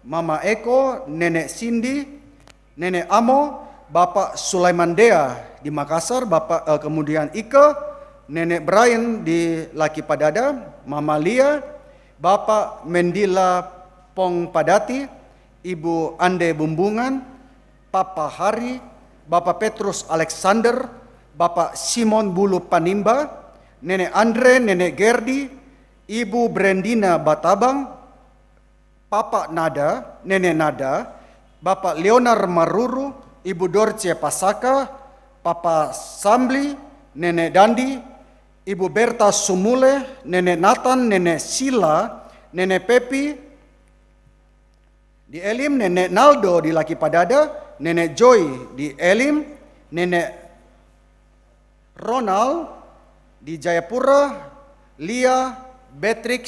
Mama Eko, Nenek Cindy, Nenek Amo, Bapak Sulaiman Dea di Makassar, kemudian Ike, Nenek Brian di Laki Padada, Mama Lia, Bapak Mendila Pong Padati, Ibu Ande Bumbungan, Papa Hari, Bapak Petrus Alexander, Bapak Simon Bulu Panimba, Nenek Andre, Nenek Gerdi, Ibu Brendina Batabang, Papa Nada, Nenek Nada, Bapak Leonar Maruru, Ibu Dorce Pasaka, Papa Sambli, Nenek Dandi, Ibu Berta Sumule, Nenek Nathan, Nenek Sila, Nenek Pepi di Elim, Nenek Naldo di Laki Padada, Nenek Joy di Elim, Nenek Ronald di Jayapura, Lia, Beatrix,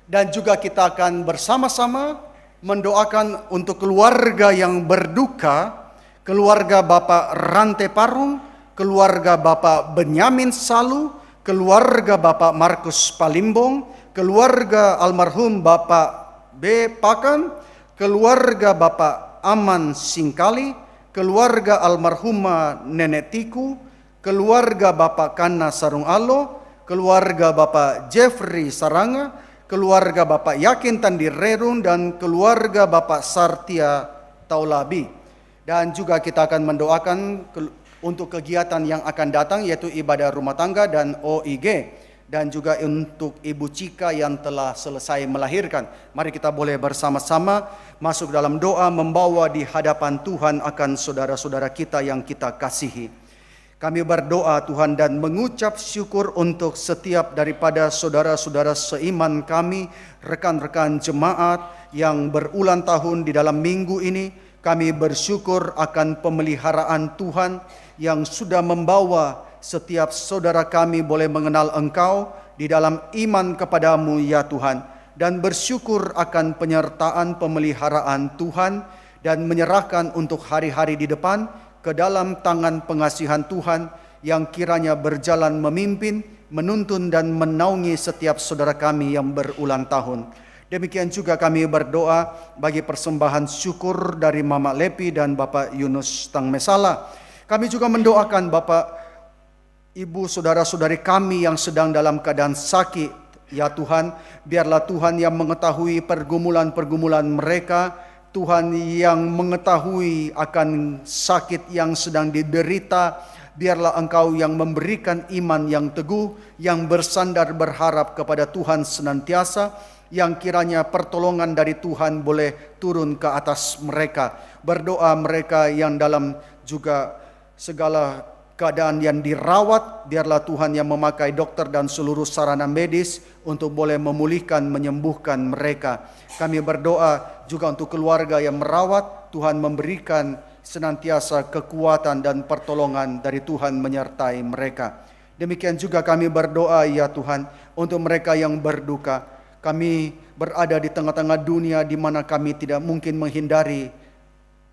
dan juga kita akan bersama-sama mendoakan untuk keluarga yang berduka, keluarga Bapak Rante Parung, keluarga Bapak Benyamin Salu, keluarga Bapak Markus Palimbong, keluarga almarhum Bapak B. Pakan, keluarga Bapak Aman Singkali, keluarga almarhumah Nenek Tiku, keluarga Bapak Kana Sarung Alo, keluarga Bapak Jeffrey Saranga, keluarga Bapak Yakin Tandi Rerung, dan keluarga Bapak Sartia Taulabi. Dan juga kita akan mendoakan untuk kegiatan yang akan datang, yaitu ibadah rumah tangga dan OIG. Dan juga untuk Ibu Cika yang telah selesai melahirkan. Mari kita boleh bersama-sama masuk dalam doa membawa di hadapan Tuhan akan saudara-saudara kita yang kita kasihi. Kami berdoa Tuhan dan mengucap syukur untuk setiap daripada saudara-saudara seiman kami, rekan-rekan jemaat yang berulang tahun di dalam minggu ini. Kami bersyukur akan pemeliharaan Tuhan yang sudah membawa setiap saudara kami boleh mengenal Engkau di dalam iman kepadamu ya Tuhan. Dan bersyukur akan penyertaan pemeliharaan Tuhan dan menyerahkan untuk hari-hari di depan ke dalam tangan pengasihan Tuhan yang kiranya berjalan memimpin, menuntun dan menaungi setiap saudara kami yang berulang tahun. Demikian juga kami berdoa bagi persembahan syukur dari Mama Lepi dan Bapak Yunus Tangmesala. Kami juga mendoakan Bapak, Ibu, saudara-saudari kami yang sedang dalam keadaan sakit. Ya Tuhan, biarlah Tuhan yang mengetahui pergumulan-pergumulan mereka, Tuhan yang mengetahui akan sakit yang sedang diderita, biarlah Engkau yang memberikan iman yang teguh, yang bersandar berharap kepada Tuhan senantiasa, yang kiranya pertolongan dari Tuhan boleh turun ke atas mereka. Berdoa mereka yang dalam juga segala keadaan yang dirawat, biarlah Tuhan yang memakai dokter dan seluruh sarana medis untuk boleh memulihkan, menyembuhkan mereka. Kami berdoa juga untuk keluarga yang merawat, Tuhan memberikan senantiasa kekuatan dan pertolongan dari Tuhan menyertai mereka. Demikian juga kami berdoa ya Tuhan untuk mereka yang berduka. Kami berada di tengah-tengah dunia di mana kami tidak mungkin menghindari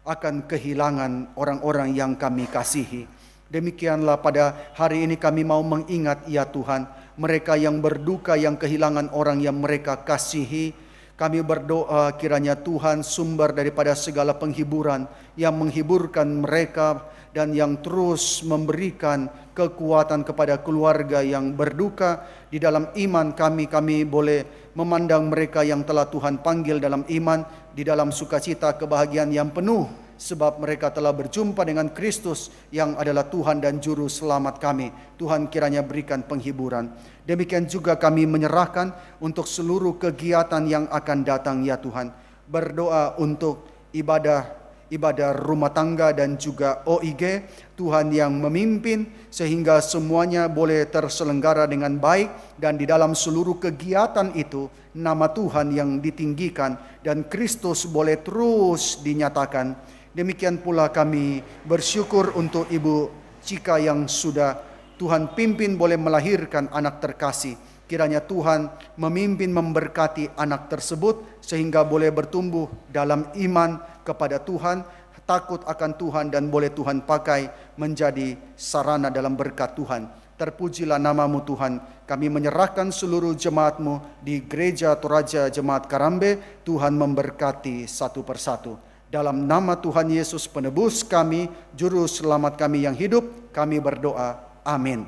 akan kehilangan orang-orang yang kami kasihi. Demikianlah pada hari ini kami mau mengingat ya Tuhan, mereka yang berduka, yang kehilangan orang yang mereka kasihi. Kami berdoa kiranya Tuhan sumber daripada segala penghiburan yang menghiburkan mereka dan yang terus memberikan kekuatan kepada keluarga yang berduka. Di dalam iman kami boleh memandang mereka yang telah Tuhan panggil dalam iman, di dalam sukacita kebahagiaan yang penuh, sebab mereka telah berjumpa dengan Kristus yang adalah Tuhan dan Juru Selamat kami. Tuhan kiranya berikan penghiburan. Demikian juga kami menyerahkan untuk seluruh kegiatan yang akan datang ya Tuhan. Berdoa untuk ibadah rumah tangga dan juga OIG, Tuhan yang memimpin sehingga semuanya boleh terselenggara dengan baik, dan di dalam seluruh kegiatan itu nama Tuhan yang ditinggikan dan Kristus boleh terus dinyatakan. Demikian pula kami bersyukur untuk Ibu Cika yang sudah Tuhan pimpin boleh melahirkan anak terkasih. Kiranya Tuhan memimpin memberkati anak tersebut sehingga boleh bertumbuh dalam iman kepada Tuhan, takut akan Tuhan dan boleh Tuhan pakai menjadi sarana dalam berkat Tuhan. Terpujilah namamu Tuhan. Kami menyerahkan seluruh jemaatmu di Gereja Toraja Jemaat Karambe. Tuhan memberkati satu persatu. Dalam nama Tuhan Yesus penebus kami, Juru Selamat kami yang hidup, kami berdoa. Amin.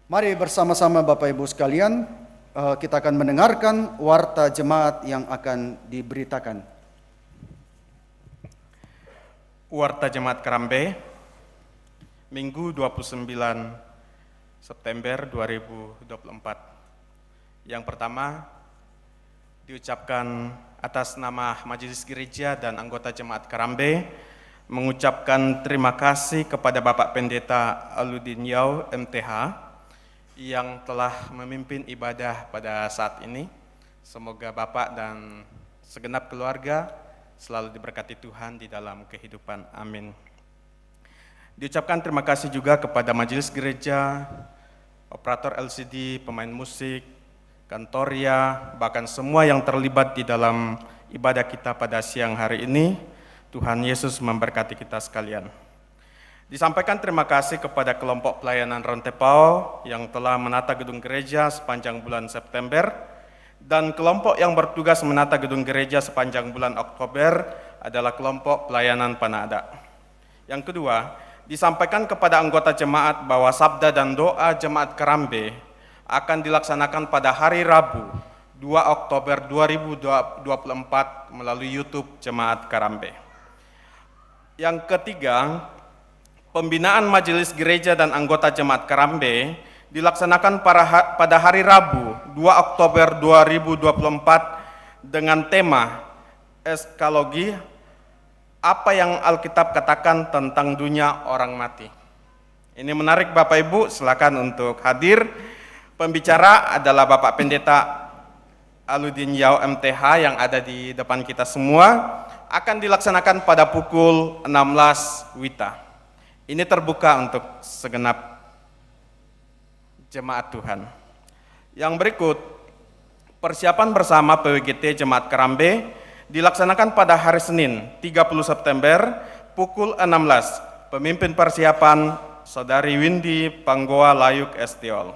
Mari bersama-sama Bapak Ibu sekalian, kita akan mendengarkan warta jemaat yang akan diberitakan. Warta Jemaat Karambe, Minggu 29 September 2024. Yang pertama, diucapkan atas nama Majelis Gereja dan anggota Jemaat Karambe, mengucapkan terima kasih kepada Bapak Pendeta Aludin Yau MTH yang telah memimpin ibadah pada saat ini. Semoga Bapak dan segenap keluarga selalu diberkati Tuhan di dalam kehidupan. Amin. Diucapkan terima kasih juga kepada Majelis Gereja, operator LCD, pemain musik, kantoria, bahkan semua yang terlibat di dalam ibadah kita pada siang hari ini. Tuhan Yesus memberkati kita sekalian. Disampaikan terima kasih kepada kelompok pelayanan Rontepao yang telah menata gedung gereja sepanjang bulan September, dan kelompok yang bertugas menata gedung gereja sepanjang bulan Oktober adalah kelompok pelayanan Panada. Yang kedua, disampaikan kepada anggota jemaat bahwa sabda dan doa Jemaat Karambe akan dilaksanakan pada hari Rabu 2 Oktober 2024 melalui YouTube Jemaat Karambe. Yang ketiga, pembinaan Majelis Gereja dan anggota Jemaat Karambe dilaksanakan pada hari Rabu 2 Oktober 2024 dengan tema eskalogi, apa yang Alkitab katakan tentang dunia orang mati. Ini menarik Bapak Ibu, silakan untuk hadir. Pembicara adalah Bapak Pendeta Aludin Yao MTH yang ada di depan kita semua. Akan dilaksanakan pada pukul 16 WITA. Ini terbuka untuk segenap jemaat Tuhan. Yang berikut, persiapan bersama PWGT Jemaat Kerambe dilaksanakan pada hari Senin 30 September pukul 16. Pemimpin persiapan Saudari Windy Panggoa Layuk Estiol.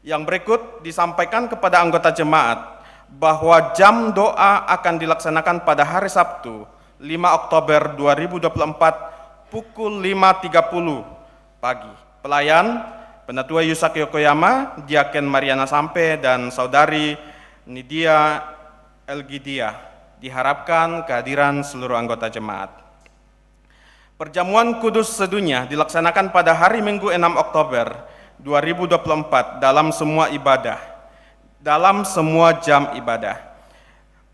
Yang berikut disampaikan kepada anggota jemaat bahwa jam doa akan dilaksanakan pada hari Sabtu 5 Oktober 2024 pukul 5.30 pagi. Pelayan Penatua Yusak Yokoyama, Diaken Mariana Sampe, dan Saudari Nidia Elgidia. Diharapkan kehadiran seluruh anggota jemaat. Perjamuan kudus sedunia dilaksanakan pada hari Minggu 6 Oktober 2024 dalam semua ibadah, dalam semua jam ibadah.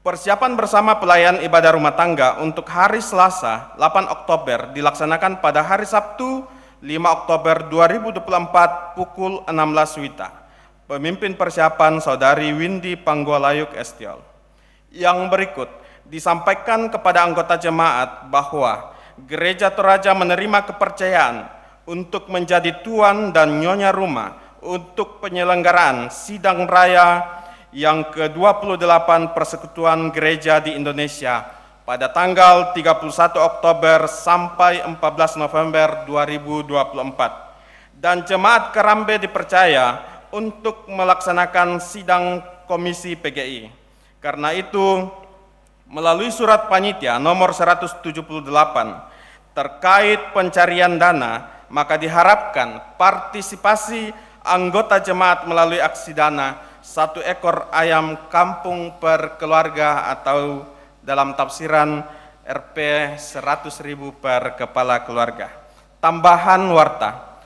Persiapan bersama pelayan ibadah rumah tangga untuk hari Selasa 8 Oktober dilaksanakan pada hari Sabtu 5 Oktober 2024 pukul 16 WITA. Pemimpin persiapan Saudari Windy Panggolayuk Estiol. Yang berikut disampaikan kepada anggota jemaat bahwa Gereja Toraja menerima kepercayaan untuk menjadi tuan dan nyonya rumah untuk penyelenggaraan sidang raya yang ke-28 Persekutuan Gereja di Indonesia pada tanggal 31 Oktober sampai 14 November 2024. Dan Jemaat Kerambe dipercaya untuk melaksanakan sidang Komisi PGI. Karena itu, melalui surat panitia nomor 178 terkait pencarian dana, maka diharapkan partisipasi anggota jemaat melalui aksi dana 1 ekor ayam kampung per keluarga atau dalam tafsiran Rp 100.000 per kepala keluarga. Tambahan warta.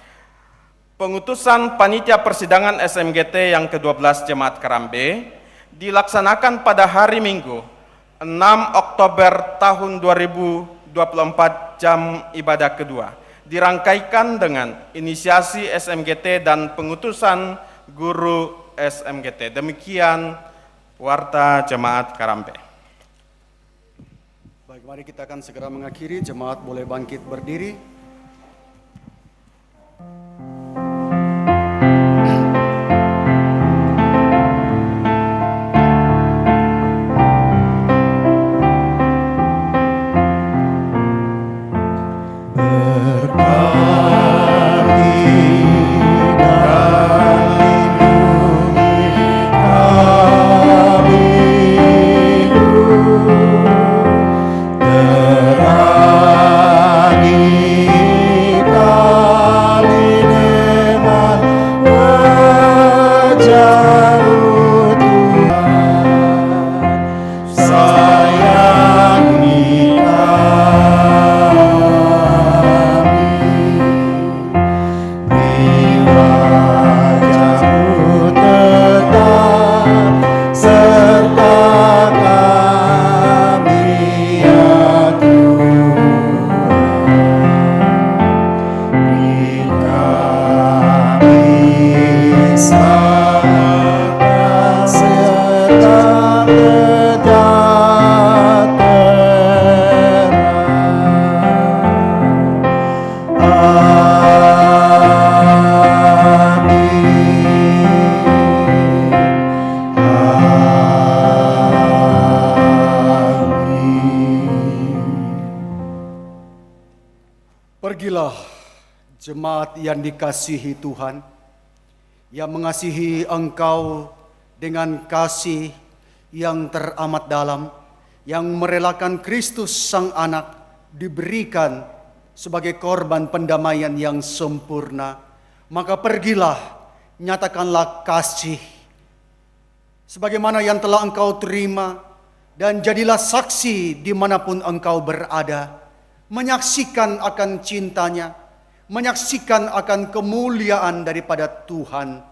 Pengutusan panitia persidangan SMGT yang ke-12 Jemaat Kerambe dilaksanakan pada hari Minggu 6 Oktober tahun 2024 jam ibadah kedua. Dirangkaikan dengan inisiasi SMGT dan pengutusan guru SMGT. Demikian warta Jemaat Kerambe. Baik, mari kita akan segera mengakhiri. Jemaat boleh bangkit berdiri. Pergilah jemaat yang dikasihi Tuhan, yang mengasihi engkau dengan kasih yang teramat dalam, yang merelakan Kristus Sang Anak diberikan sebagai korban pendamaian yang sempurna. Maka pergilah, nyatakanlah kasih sebagaimana yang telah engkau terima, dan jadilah saksi dimanapun engkau berada, menyaksikan akan cintanya, menyaksikan akan kemuliaan daripada Tuhan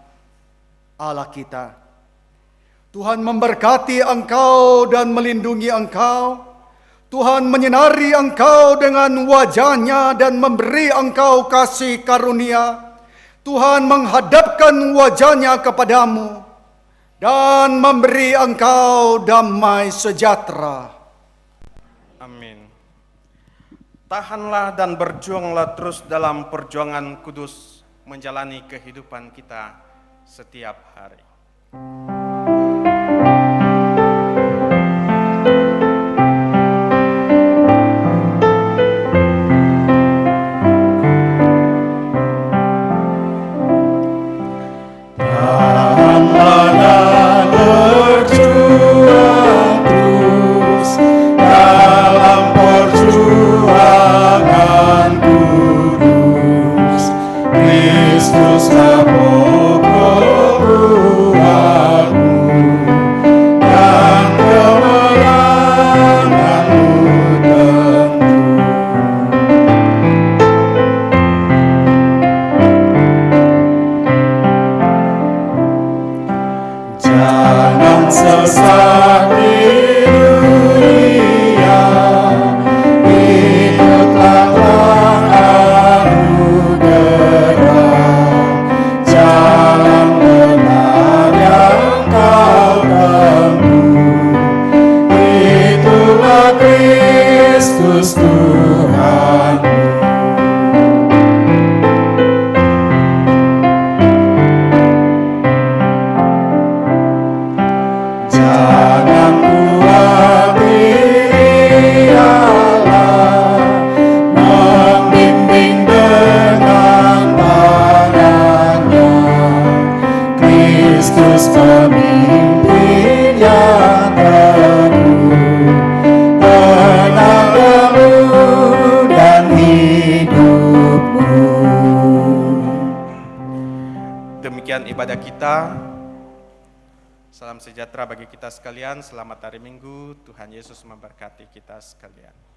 Allah kita. Tuhan memberkati engkau dan melindungi engkau. Tuhan menyinari engkau dengan wajah-Nya dan memberi engkau kasih karunia. Tuhan menghadapkan wajah-Nya kepadamu dan memberi engkau damai sejahtera. Amin. Tahanlah dan berjuanglah terus dalam perjuangan kudus menjalani kehidupan kita setiap hari. Jangan sesat di dunia, ikutlah terang anugerah. Jalan benar yang kau tempuh, itulah Kristus Tuhanmu. Jangan khawatir, Allah membimbing dengan tangannya. Kristus pemimpin yang teguh, tenagamu dan hidupmu. Demikian ibadah kita. Salam sejahtera bagi kita sekalian. Selamat hari Minggu. Tuhan Yesus memberkati kita sekalian.